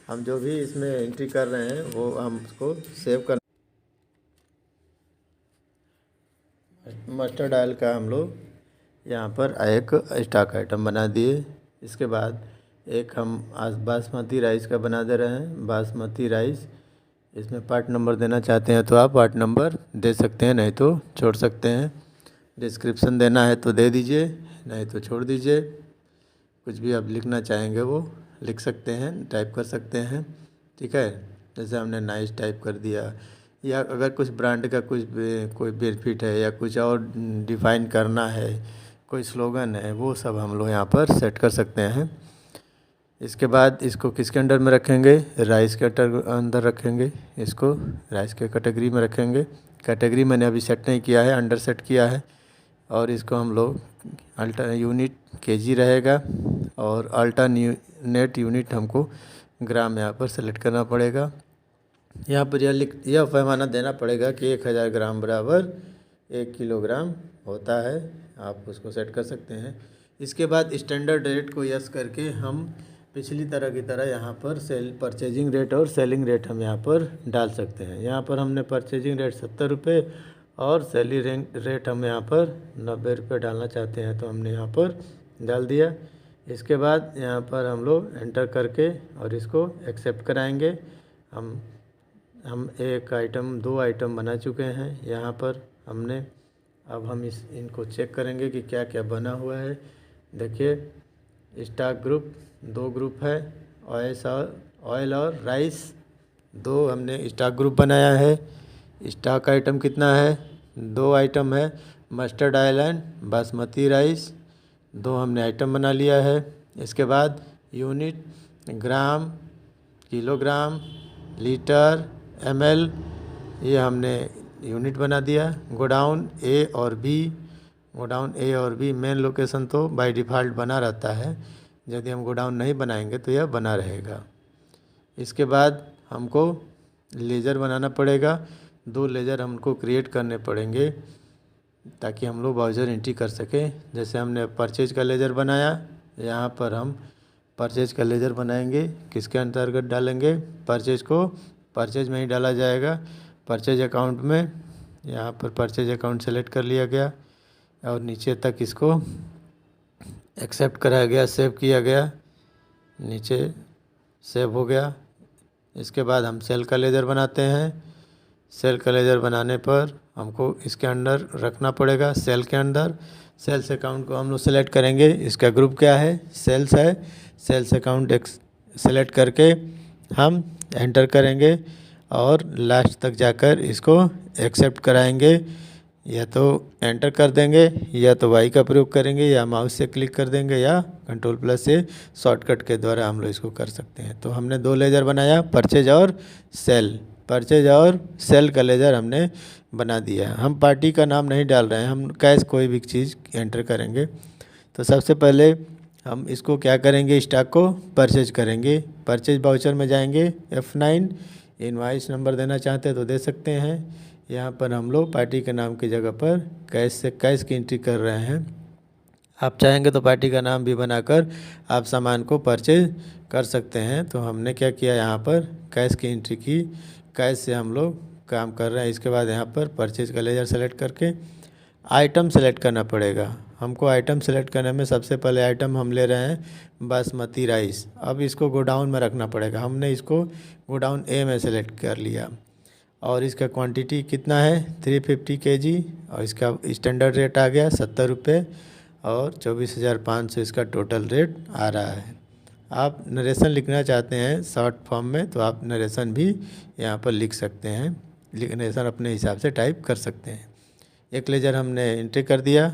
हम जो भी इसमें एंट्री कर रहे हैं वो हम उसको सेव कर। मस्टर्ड ऑयल का हम लोग यहाँ पर एक स्टॉक आइटम बना दिए। इसके बाद एक हम आज बासमती राइस का बना दे रहे हैं। बासमती राइस, इसमें पार्ट नंबर देना चाहते हैं तो आप पार्ट नंबर दे सकते हैं, नहीं तो छोड़ सकते हैं। डिस्क्रिप्शन देना है तो दे दीजिए, नहीं तो छोड़ दीजिए। कुछ भी आप लिखना चाहेंगे वो लिख सकते हैं, टाइप कर सकते हैं, ठीक है। जैसे हमने नाइस टाइप कर दिया, या अगर कुछ ब्रांड का कोई बेनिफिट है या कुछ और डिफ़ाइन करना है, कोई स्लोगन है, वो सब हम लोग यहाँ पर सेट कर सकते हैं। इसके बाद इसको किसके अंडर में रखेंगे, राइस के अंदर रखेंगे। इसको राइस के कैटेगरी में रखेंगे। कैटेगरी मैंने अभी सेट नहीं किया है, अंडर सेट किया है। और इसको हम लोग यूनिट केजी रहेगा, और अल्टरनेट यूनिट हमको ग्राम यहाँ पर सेलेक्ट करना पड़ेगा। यहाँ पर यह पैमाना देना पड़ेगा कि 1000 ग्राम बराबर 1 किलोग्राम होता है। आप उसको सेट कर सकते हैं। इसके बाद स्टैंडर्ड रेट को यस करके हम पिछली तरह की तरह यहाँ पर परचेजिंग रेट और सेलिंग रेट हम यहाँ पर डाल सकते हैं। यहाँ पर हमने परचेजिंग रेट 70 रुपये और सेलिंग रेट हम यहाँ पर 90 रुपये डालना चाहते हैं, तो हमने यहाँ पर डाल दिया। इसके बाद यहाँ पर हम लोग एंटर करके और इसको एक्सेप्ट कराएंगे। हम दो आइटम बना चुके हैं यहाँ पर हमने। अब हम इनको चेक करेंगे कि क्या क्या बना हुआ है। देखिए स्टॉक ग्रुप 2 ग्रुप है, ऑयल और राइस 2 हमने स्टॉक ग्रुप बनाया है। स्टॉक आइटम कितना है, 2 आइटम है, mustard oil and basmati rice 2 हमने आइटम बना लिया है। इसके बाद यूनिट ग्राम, किलोग्राम, लीटर, ml ये हमने यूनिट बना दिया। गोडाउन ए और बी मेन लोकेशन तो बाय डिफ़ॉल्ट बना रहता है। यदि हम गोडाउन नहीं बनाएंगे तो यह बना रहेगा। इसके बाद हमको लेजर बनाना पड़ेगा। 2 लेजर हमको क्रिएट करने पड़ेंगे। ताकि हम लोग वाउचर एंट्री कर सकें। जैसे हमने परचेज का लेजर बनाया, यहाँ पर हम परचेज का लेजर बनाएंगे। किसके अंतर्गत डालेंगे? परचेज को परचेज में ही डाला जाएगा, परचेज अकाउंट में। यहाँ पर परचेज अकाउंट सेलेक्ट कर लिया गया और नीचे तक इसको एक्सेप्ट कराया गया, सेव किया गया, नीचे सेव हो गया। इसके बाद हम सेल का लेजर बनाते हैं। सेल का लेजर बनाने पर हमको इसके अंदर रखना पड़ेगा, सेल के अंदर। सेल्स अकाउंट को हम लोग सेलेक्ट करेंगे। इसका ग्रुप क्या है? सेल्स है। सेल्स अकाउंट एक सेलेक्ट करके हम एंटर करेंगे और लास्ट तक जाकर इसको एक्सेप्ट कराएंगे। या तो एंटर कर देंगे, या तो वाई का प्रयोग करेंगे, या माउस से क्लिक कर देंगे, या कंट्रोल प्लस से शॉर्टकट के द्वारा हम लोग इसको कर सकते हैं। तो हमने 2 लेजर बनाया, परचेज और सेल। परचेज और सेल का लेजर हमने बना दिया। हम पार्टी का नाम नहीं डाल रहे हैं, हम कैश कोई भी चीज़ एंटर करेंगे। तो सबसे पहले हम इसको क्या करेंगे? स्टॉक को परचेज करेंगे। परचेज वाउचर में जाएंगे, F9। इनवाइस नंबर देना चाहते हैं तो दे सकते हैं। यहाँ पर हम लोग पार्टी के नाम की जगह पर कैश से कैश की एंट्री कर रहे हैं। आप चाहेंगे तो पार्टी का नाम भी बनाकर आप सामान को परचेज कर सकते हैं। तो हमने क्या किया, यहाँ पर कैश की एंट्री की। कैश से हम लोग काम कर रहे हैं। इसके बाद यहाँ पर परचेज का लेजर सेलेक्ट करके आइटम सेलेक्ट करना पड़ेगा। हमको आइटम सेलेक्ट करने में सबसे पहले आइटम हम ले रहे हैं बासमती राइस। अब इसको गोडाउन में रखना पड़ेगा। हमने इसको गोडाउन ए में सेलेक्ट कर लिया और इसका क्वांटिटी कितना है? 350 kg और इसका स्टैंडर्ड रेट आ गया 70 रुपये और 24,500 इसका टोटल रेट आ रहा है। आप नरेशन लिखना चाहते हैं शॉर्ट फॉर्म में तो आप नरेशन भी यहाँ पर लिख सकते हैं। नरेशन अपने हिसाब से टाइप कर सकते हैं। एक लेजर हमने एंट्री कर दिया,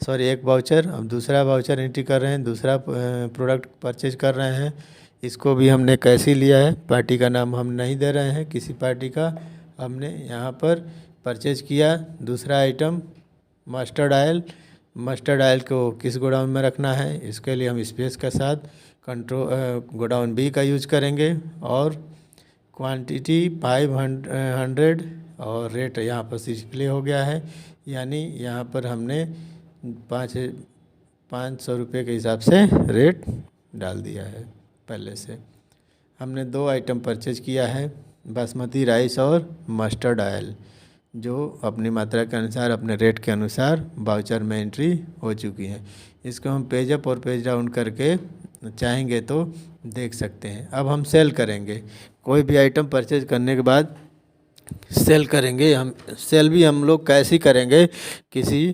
एक वाउचर। अब दूसरा वाउचर एंट्री कर रहे हैं, दूसरा प्रोडक्ट परचेज कर रहे हैं। इसको भी हमने कैसे लिया है, पार्टी का नाम हम नहीं दे रहे हैं किसी पार्टी का। हमने यहाँ पर परचेज किया दूसरा item mustard oil. Mustard oil को किस गोडाउन में रखना है, इसके लिए हम स्पेस के साथ गोडाउन बी का यूज करेंगे और क्वांटिटी 500 और रेट यहाँ पर डिस्प्ले हो गया है। यानी यहाँ पर हमने 500 रुपये के हिसाब से रेट डाल दिया है पहले से। हमने 2 आइटम परचेज किया है, बासमती राइस और मस्टर्ड ऑयल, जो अपनी मात्रा के अनुसार अपने रेट के अनुसार वाउचर में एंट्री हो चुकी है। इसको हम पेज अप और पेज डाउन करके चाहेंगे तो देख सकते हैं। अब हम सेल करेंगे। कोई भी आइटम परचेज करने के बाद सेल करेंगे। हम सेल भी हम लोग कैसे करेंगे, किसी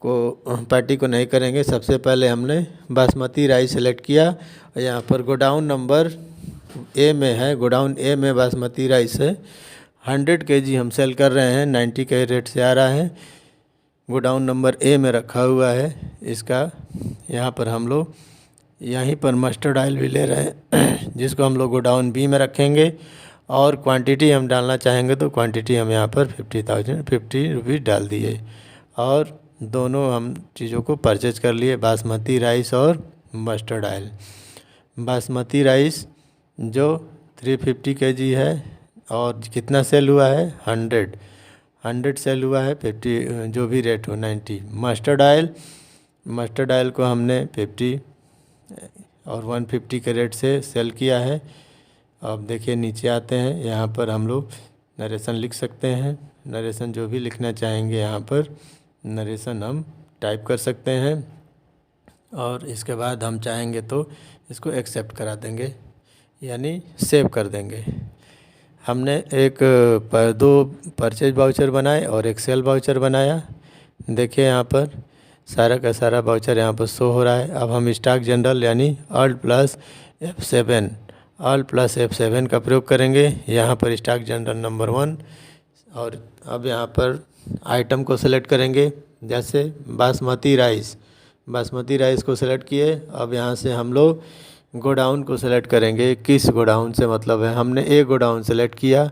को पार्टी को नहीं करेंगे। सबसे पहले हमने बासमती राइस सेलेक्ट किया और यहाँ पर गोडाउन नंबर ए में है, गोडाउन ए में बासमती राइस है। 100 kg हम सेल कर रहे हैं, 90 के रेट से आ रहा है। गोडाउन नंबर ए में रखा हुआ है इसका। यहाँ पर हम लोग यहीं पर मस्टर्ड ऑयल भी ले रहे हैं जिसको हम लोग गोडाउन बी में रखेंगे। और क्वांटिटी हम डालना चाहेंगे तो क्वांटिटी हम यहाँ पर 50 रुपीज़ डाल दिए और दोनों हम चीज़ों को परचेज कर लिए, बासमती राइस और मस्टर्ड ऑयल। बासमती राइस जो 350 kg है और कितना सेल हुआ है, 100 सेल हुआ है, 50 जो भी रेट हो 90। मस्टर्ड ऑयल को हमने 50 और 150 के रेट से सेल किया है। अब देखिए नीचे आते हैं, यहाँ पर हम लोग नरेशन लिख सकते हैं। नरेशन जो भी लिखना चाहेंगे यहाँ पर नरेशन हम टाइप कर सकते हैं और इसके बाद हम चाहेंगे तो इसको एक्सेप्ट करा देंगे, यानी सेव कर देंगे। हमने 2 परचेज वाउचर बनाए और एक सेल वाउचर बनाया। देखिए यहाँ पर सारा का सारा वाउचर यहाँ पर शो हो रहा है। अब हम स्टॉक जनरल यानी Alt + F7 का प्रयोग करेंगे। यहाँ पर स्टॉक जनरल नंबर 1 और अब यहाँ पर आइटम को सेलेक्ट करेंगे। जैसे बासमती राइस को सेलेक्ट किए। अब यहाँ से हम लोग गोडाउन को सेलेक्ट करेंगे। किस गोडाउन से मतलब है, हमने ए गोडाउन सेलेक्ट किया।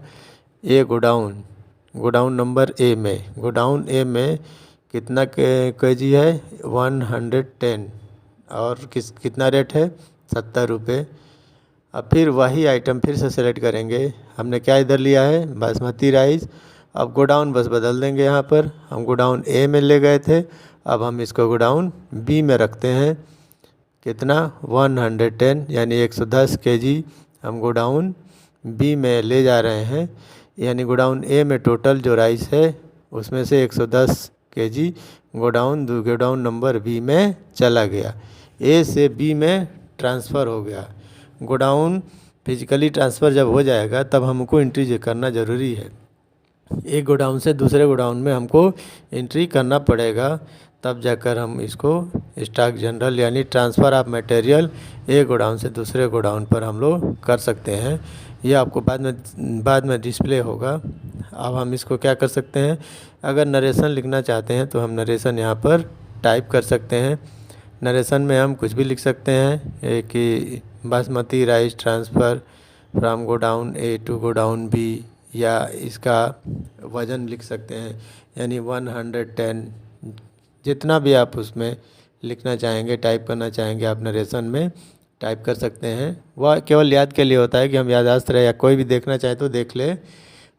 गोडाउन नंबर ए में, गोडाउन ए में कितना kg है, 110 और कितना रेट है, 70 रुपये। अब फिर वही आइटम फिर से सेलेक्ट करेंगे। हमने क्या इधर लिया है, बासमती राइस अब गोडाउन बस बदल देंगे। यहाँ पर हम गोडाउन ए में ले गए थे, अब हम इसको गोडाउन बी में रखते हैं। कितना 110 यानी 110 केजी हम गोडाउन बी में ले जा रहे हैं। यानी गोडाउन ए में टोटल जो राइस है उसमें से 110 केजी गोडाउन नंबर बी में चला गया, ए से बी में ट्रांसफ़र हो गया। गोडाउन फिजिकली ट्रांसफ़र जब हो जाएगा तब हमको एंट्री करना ज़रूरी है। एक गोडाउन से दूसरे गोडाउन में हमको एंट्री करना पड़ेगा, तब जाकर हम इसको स्टॉक जनरल यानी ट्रांसफ़र ऑफ मटेरियल एक गोडाउन से दूसरे गोडाउन पर हम लोग कर सकते हैं। ये आपको बाद में डिस्प्ले होगा। अब हम इसको क्या कर सकते हैं, अगर नरेशन लिखना चाहते हैं तो हम नरेशन यहाँ पर टाइप कर सकते हैं। नरेशन में हम कुछ भी लिख सकते हैं कि basmati rice transfer from godown A to godown B, या इसका वज़न लिख सकते हैं यानी 110, जितना भी आप उसमें लिखना चाहेंगे, टाइप करना चाहेंगे आप नरेशन में टाइप कर सकते हैं। वह केवल याद के लिए होता है कि हम याददाश्त रहे, या कोई भी देखना चाहे तो देख ले।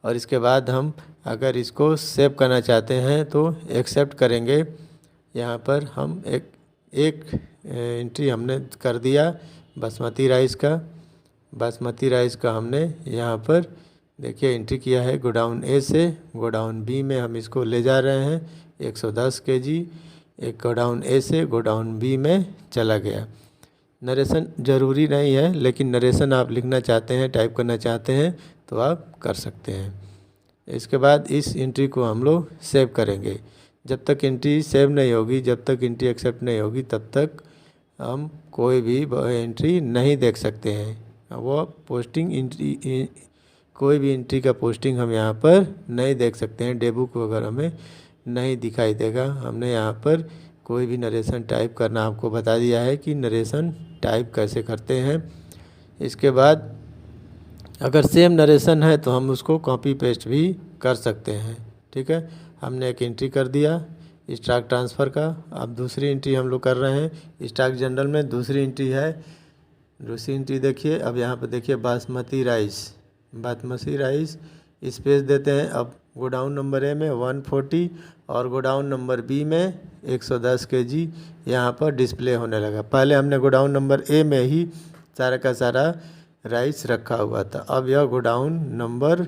और इसके बाद हम अगर इसको सेव करना चाहते हैं तो एक्सेप्ट करेंगे। यहाँ पर हम एक एंट्री हमने कर दिया बासमती राइस का हमने यहाँ पर देखिए एंट्री किया है। गोडाउन ए से गोडाउन बी में हम इसको ले जा रहे हैं 110 केजी। एक गोडाउन ए से गोडाउन बी में चला गया। नरेशन ज़रूरी नहीं है, लेकिन नरेशन आप लिखना चाहते हैं, टाइप करना चाहते हैं तो आप कर सकते हैं। इसके बाद इस एंट्री को हम लोग सेव करेंगे। जब तक एंट्री सेव नहीं होगी, जब तक एंट्री एक्सेप्ट नहीं होगी, तब तक हम कोई भी एंट्री नहीं देख सकते हैं। वो पोस्टिंग एंट्री, कोई भी एंट्री का पोस्टिंग हम यहाँ पर नहीं देख सकते हैं। डेबुक वगैरह में नहीं दिखाई देगा। हमने यहाँ पर कोई भी नरेशन टाइप करना आपको बता दिया है कि नरेशन टाइप कैसे करते हैं। इसके बाद अगर सेम नरेशन है तो हम उसको कॉपी पेस्ट भी कर सकते हैं। ठीक है, हमने एक एंट्री कर दिया स्टॉक ट्रांसफ़र का। अब दूसरी एंट्री हम लोग कर रहे हैं स्टॉक जनरल में। दूसरी एंट्री देखिए। अब यहाँ पर देखिए बासमती राइस स्पेस देते हैं। अब गोडाउन नंबर ए में 140 और गोडाउन नंबर बी में 110 केजी यहाँ पर डिस्प्ले होने लगा। पहले हमने गोडाउन नंबर ए में ही सारा का सारा राइस रखा हुआ था। अब यह गोडाउन नंबर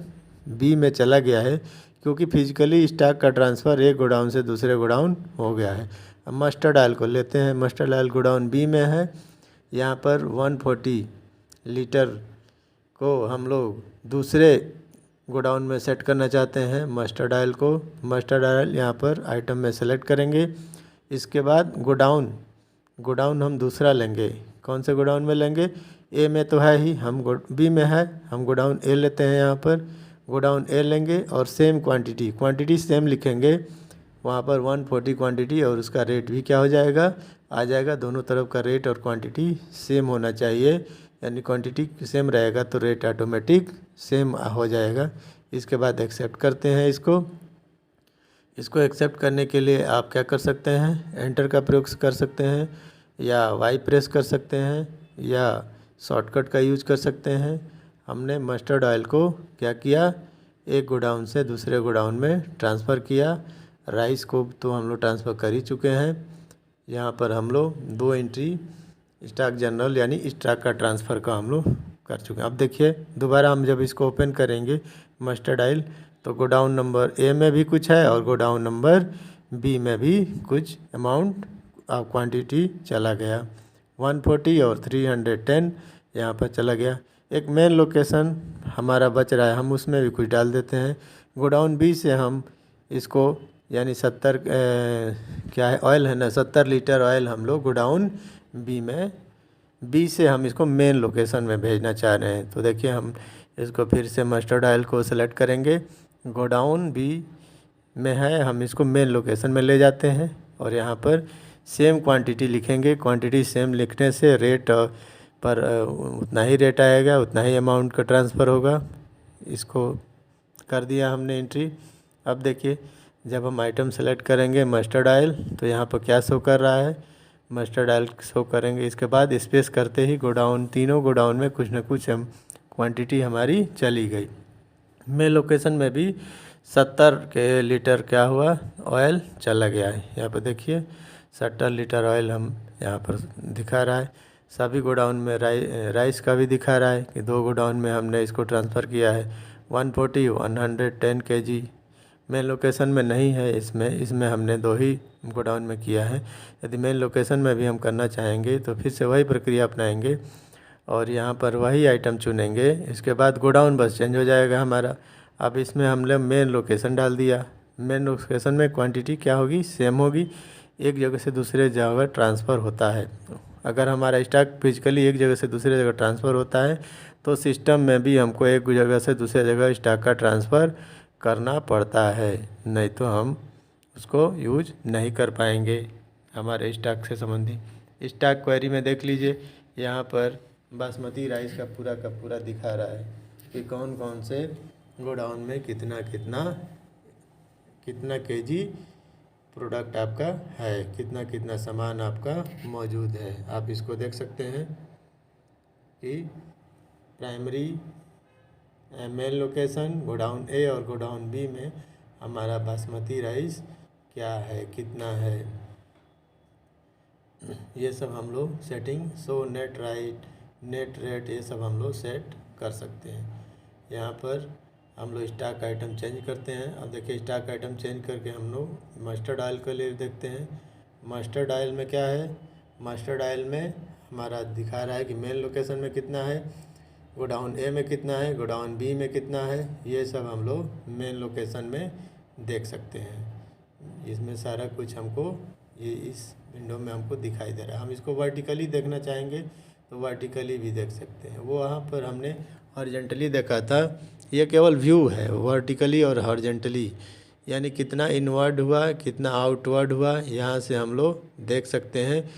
बी में चला गया है, क्योंकि फिजिकली स्टॉक का ट्रांसफ़र एक गोडाउन से दूसरे गोडाउन हो गया है। अब मस्टर्ड ऑयल को लेते हैं। मस्टर्ड ऑयल गोडाउन बी में है। यहाँ पर 140 लीटर को हम लोग दूसरे गोडाउन में सेट करना चाहते हैं मस्टर्ड ऑयल यहाँ पर आइटम में सेलेक्ट करेंगे। इसके बाद गोडाउन हम दूसरा लेंगे। कौन से गोडाउन में लेंगे, ए में तो है ही, हम बी में है, हम गोडाउन ए लेते हैं। यहाँ पर गोडाउन ए लेंगे और सेम क्वांटिटी सेम लिखेंगे। वहाँ पर 140 क्वांटिटी और उसका रेट भी क्या हो जाएगा, आ जाएगा। दोनों तरफ का रेट और क्वांटिटी सेम होना चाहिए, यानी क्वांटिटी सेम रहेगा तो रेट ऑटोमेटिक सेम हो जाएगा। इसके बाद एक्सेप्ट करते हैं इसको एक्सेप्ट करने के लिए आप क्या कर सकते हैं, एंटर का प्रयोग कर सकते हैं, या वाई प्रेस कर सकते हैं, या शॉर्टकट का यूज कर सकते हैं। हमने मस्टर्ड ऑयल को क्या किया, एक गोडाउन से दूसरे गोडाउन में ट्रांसफ़र किया। राइस को तो हम लोग ट्रांसफ़र कर ही चुके हैं। यहाँ पर हम लोग 2 एंट्री स्टॉक जनरल यानी स्टॉक का ट्रांसफ़र का हम लोग कर चुके हैं। अब देखिए दोबारा हम जब इसको ओपन करेंगे मस्टर्ड ऑयल, तो गोडाउन नंबर ए में भी कुछ है और गोडाउन नंबर बी में भी कुछ अमाउंट क्वांटिटी चला गया। 140 और 310 यहाँ पर चला गया। एक मेन लोकेशन हमारा बच रहा है, हम उसमें भी कुछ डाल देते हैं। गोडाउन बी से हम इसको यानी 70 क्या है ऑयल है ना, 70 लीटर ऑयल हम लोग गोडाउन बी से हम इसको मेन लोकेशन में भेजना चाह रहे हैं। तो देखिए हम इसको फिर से मस्टर्ड ऑयल को सेलेक्ट करेंगे। गोडाउन बी में है, हम इसको मेन लोकेशन में ले जाते हैं और यहाँ पर सेम क्वांटिटी लिखेंगे। क्वांटिटी सेम लिखने से रेट पर उतना ही रेट आएगा, उतना ही अमाउंट का ट्रांसफ़र होगा। इसको कर दिया हमने एंट्री। अब देखिए जब हम आइटम सेलेक्ट करेंगे मस्टर्ड ऑयल, तो यहाँ पर क्या शो कर रहा है, मस्टर्ड ऑयल शो करेंगे। इसके बाद स्पेस करते ही तीनों गोडाउन में कुछ न कुछ क्वांटिटी हमारी चली गई। मेन लोकेशन में भी 70 के लीटर क्या हुआ, ऑयल चला गया है। यहाँ पर देखिए 70 लीटर ऑयल हम यहाँ पर दिखा रहा है। सभी गोडाउन में राइस का भी दिखा रहा है कि 2 गोडाउन में हमने इसको ट्रांसफ़र किया है। 140 110 kg मेन लोकेशन में नहीं है, इसमें हमने 2 ही गोडाउन में किया है। यदि मेन लोकेशन में भी हम करना चाहेंगे तो फिर से वही प्रक्रिया अपनाएंगे और यहाँ पर वही आइटम चुनेंगे। इसके बाद गोडाउन बस चेंज हो जाएगा हमारा। अब इसमें हमने मेन लोकेशन डाल दिया। मेन लोकेशन में क्वांटिटी क्या होगी, सेम होगी, एक जगह से दूसरे जगह ट्रांसफ़र होता है। अगर हमारा स्टॉक फिजिकली एक जगह से दूसरे जगह ट्रांसफ़र होता है तो सिस्टम में भी हमको एक जगह से दूसरे जगह स्टॉक का ट्रांसफ़र करना पड़ता है, नहीं तो हम उसको यूज नहीं कर पाएंगे। हमारे स्टॉक से संबंधित स्टॉक क्वेरी में देख लीजिए, यहाँ पर बासमती राइस का पूरा दिखा रहा है कि कौन कौन से गोडाउन में कितना केजी प्रोडक्ट आपका है, कितना सामान आपका मौजूद है। आप इसको देख सकते हैं कि प्राइमरी मेन लोकेशन गोडाउन ए और गोडाउन बी में हमारा बासमती राइस क्या है, कितना है, ये सब हम लोग सेटिंग नेट रेट ये सब हम लोग सेट कर सकते हैं। यहाँ पर हम लोग स्टॉक आइटम चेंज करते हैं। अब देखिए स्टॉक आइटम चेंज करके हम लोग मस्टर्ड ऑयल के लिए देखते हैं। मस्टर्ड ऑयल में क्या है, मस्टर्ड ऑयल में हमारा दिखा रहा है कि मेन लोकेशन में कितना है, गोडाउन ए में कितना है, गोडाउन बी में कितना है, ये सब हम लोग मेन लोकेशन में देख सकते हैं। इसमें सारा कुछ हमको ये इस विंडो में हमको दिखाई दे रहा है। हम इसको वर्टिकली देखना चाहेंगे तो वर्टिकली भी देख सकते हैं। वो वहाँ पर हमने हॉरिजॉन्टली देखा था, ये केवल व्यू है। वर्टिकली और हॉरिजॉन्टली यानी कितना इनवर्ड हुआ, कितना आउटवर्ड हुआ, यहाँ से हम लोग देख सकते हैं।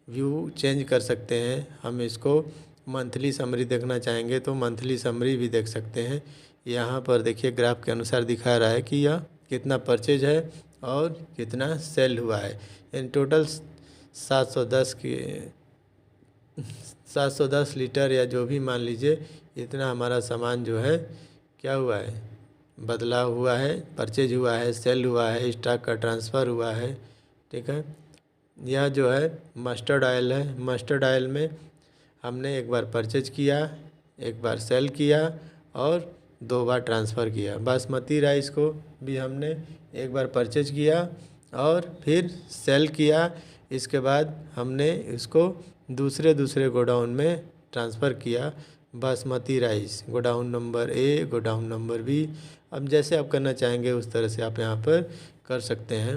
व्यू चेंज कर सकते हैं। हम इसको मंथली समरी देखना चाहेंगे तो मंथली समरी भी देख सकते हैं। यहाँ पर देखिए ग्राफ के अनुसार दिखा रहा है कि यह कितना परचेज है और कितना सेल हुआ है। इन टोटल 710 लीटर या जो भी मान लीजिए, इतना हमारा सामान जो है क्या हुआ है, बदलाव हुआ है, परचेज हुआ है, सेल हुआ है, स्टॉक का ट्रांसफ़र हुआ है। ठीक है, यह जो है मस्टर्ड ऑयल है। मस्टर्ड ऑयल में हमने एक बार परचेज किया, एक बार सेल किया और 2 बार ट्रांसफ़र किया। बासमती राइस को भी हमने एक बार परचेज किया और फिर सेल किया। इसके बाद हमने इसको दूसरे गोडाउन में ट्रांसफ़र किया। Basmati rice godown number A, godown number B, अब जैसे आप करना चाहेंगे उस तरह से आप यहाँ पर कर सकते हैं।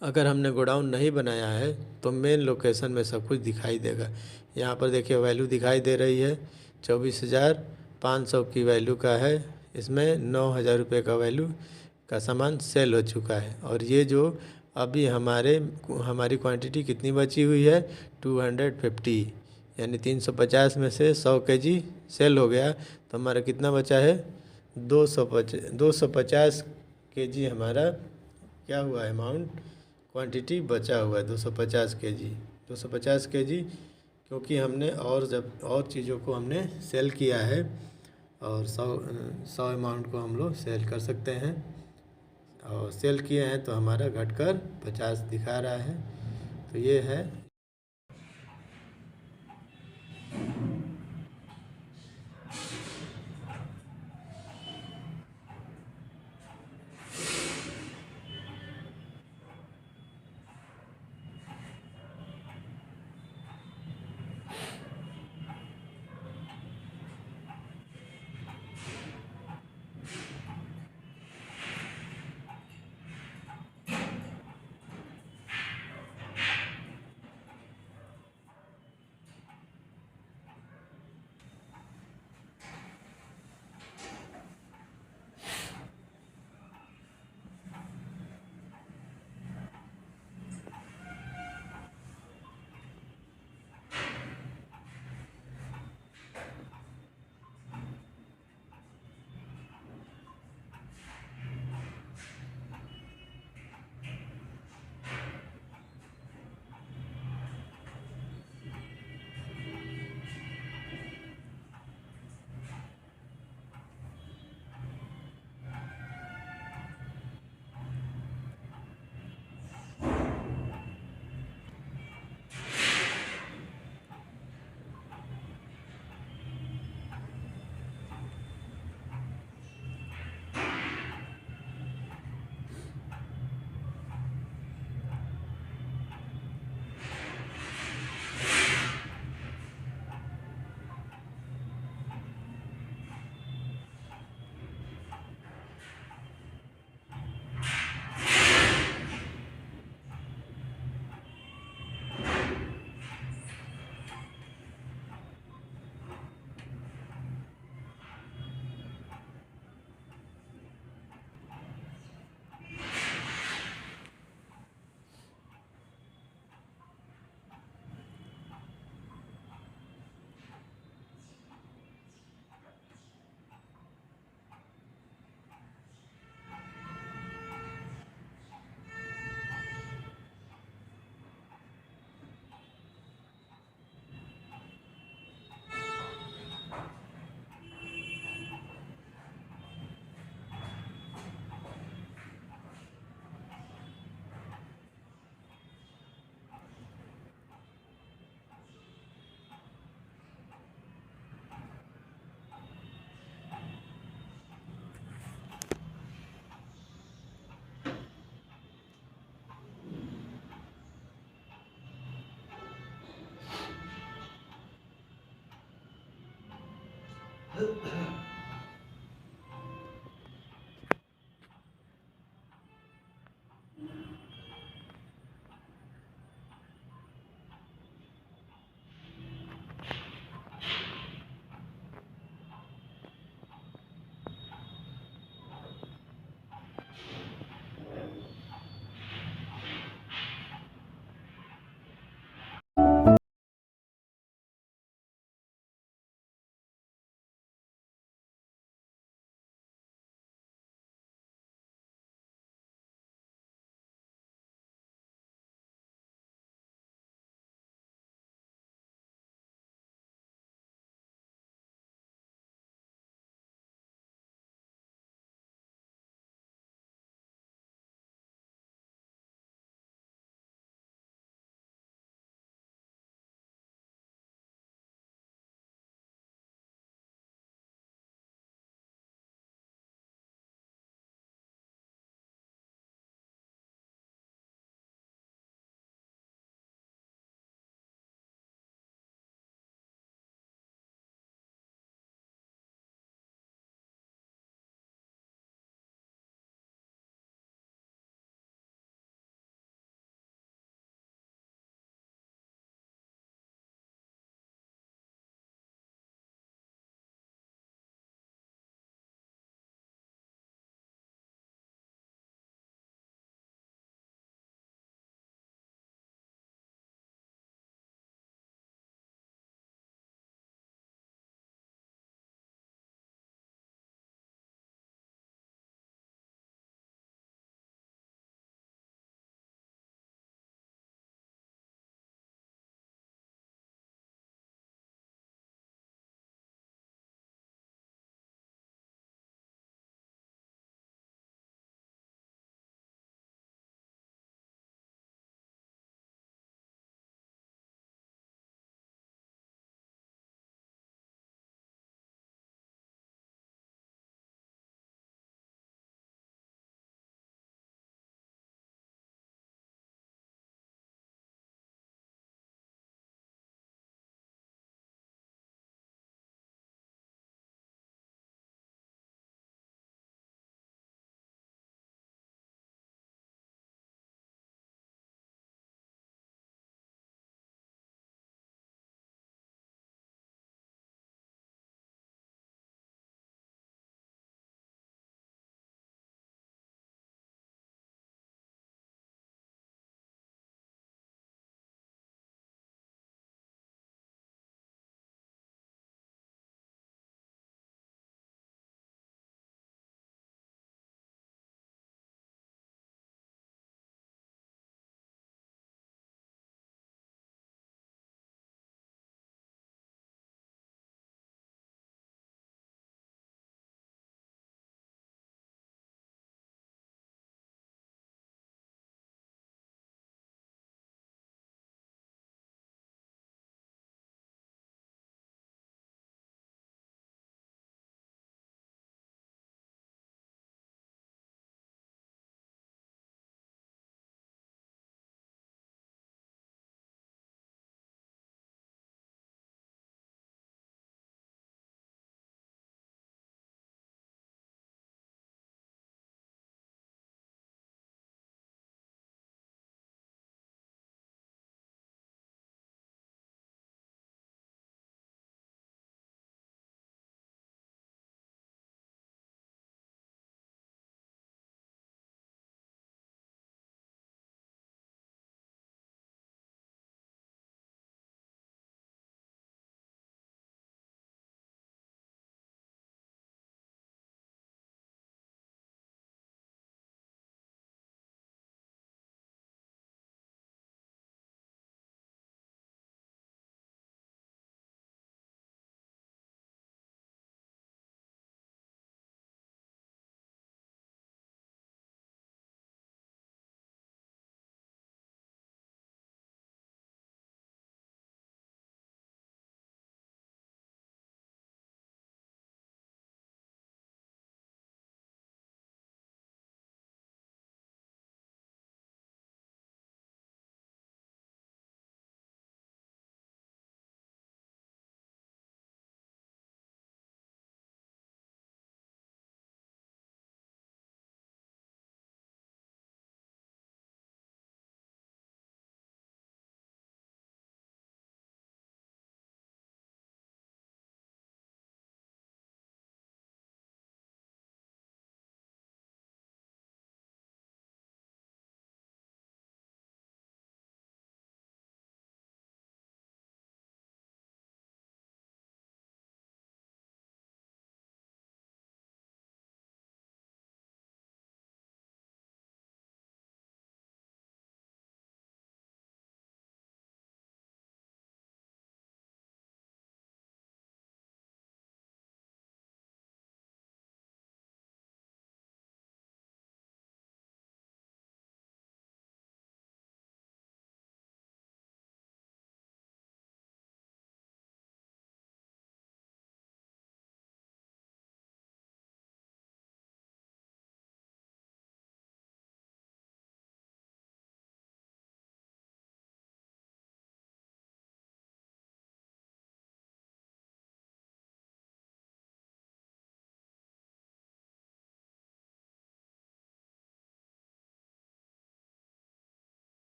अगर हमने गोडाउन नहीं बनाया है तो मेन लोकेशन में सब कुछ दिखाई देगा। यहाँ पर देखिए वैल्यू दिखाई दे रही है, 24,500 की वैल्यू का है। इसमें 9,000 रुपये का वैल्यू का सामान सेल हो चुका है। और ये जो अभी हमारी क्वांटिटी कितनी बची हुई है, 250, यानी 350 में से 100 kg सेल हो गया तो हमारा कितना बचा है, 250 kg हमारा क्या हुआ है, अमाउंट क्वांटिटी बचा हुआ है 250 kg, क्योंकि हमने और चीज़ों को हमने सेल किया है और 100 अमाउंट को हम लोग सेल कर सकते हैं और सेल किए हैं तो हमारा घटकर 50 दिखा रहा है। तो ये है।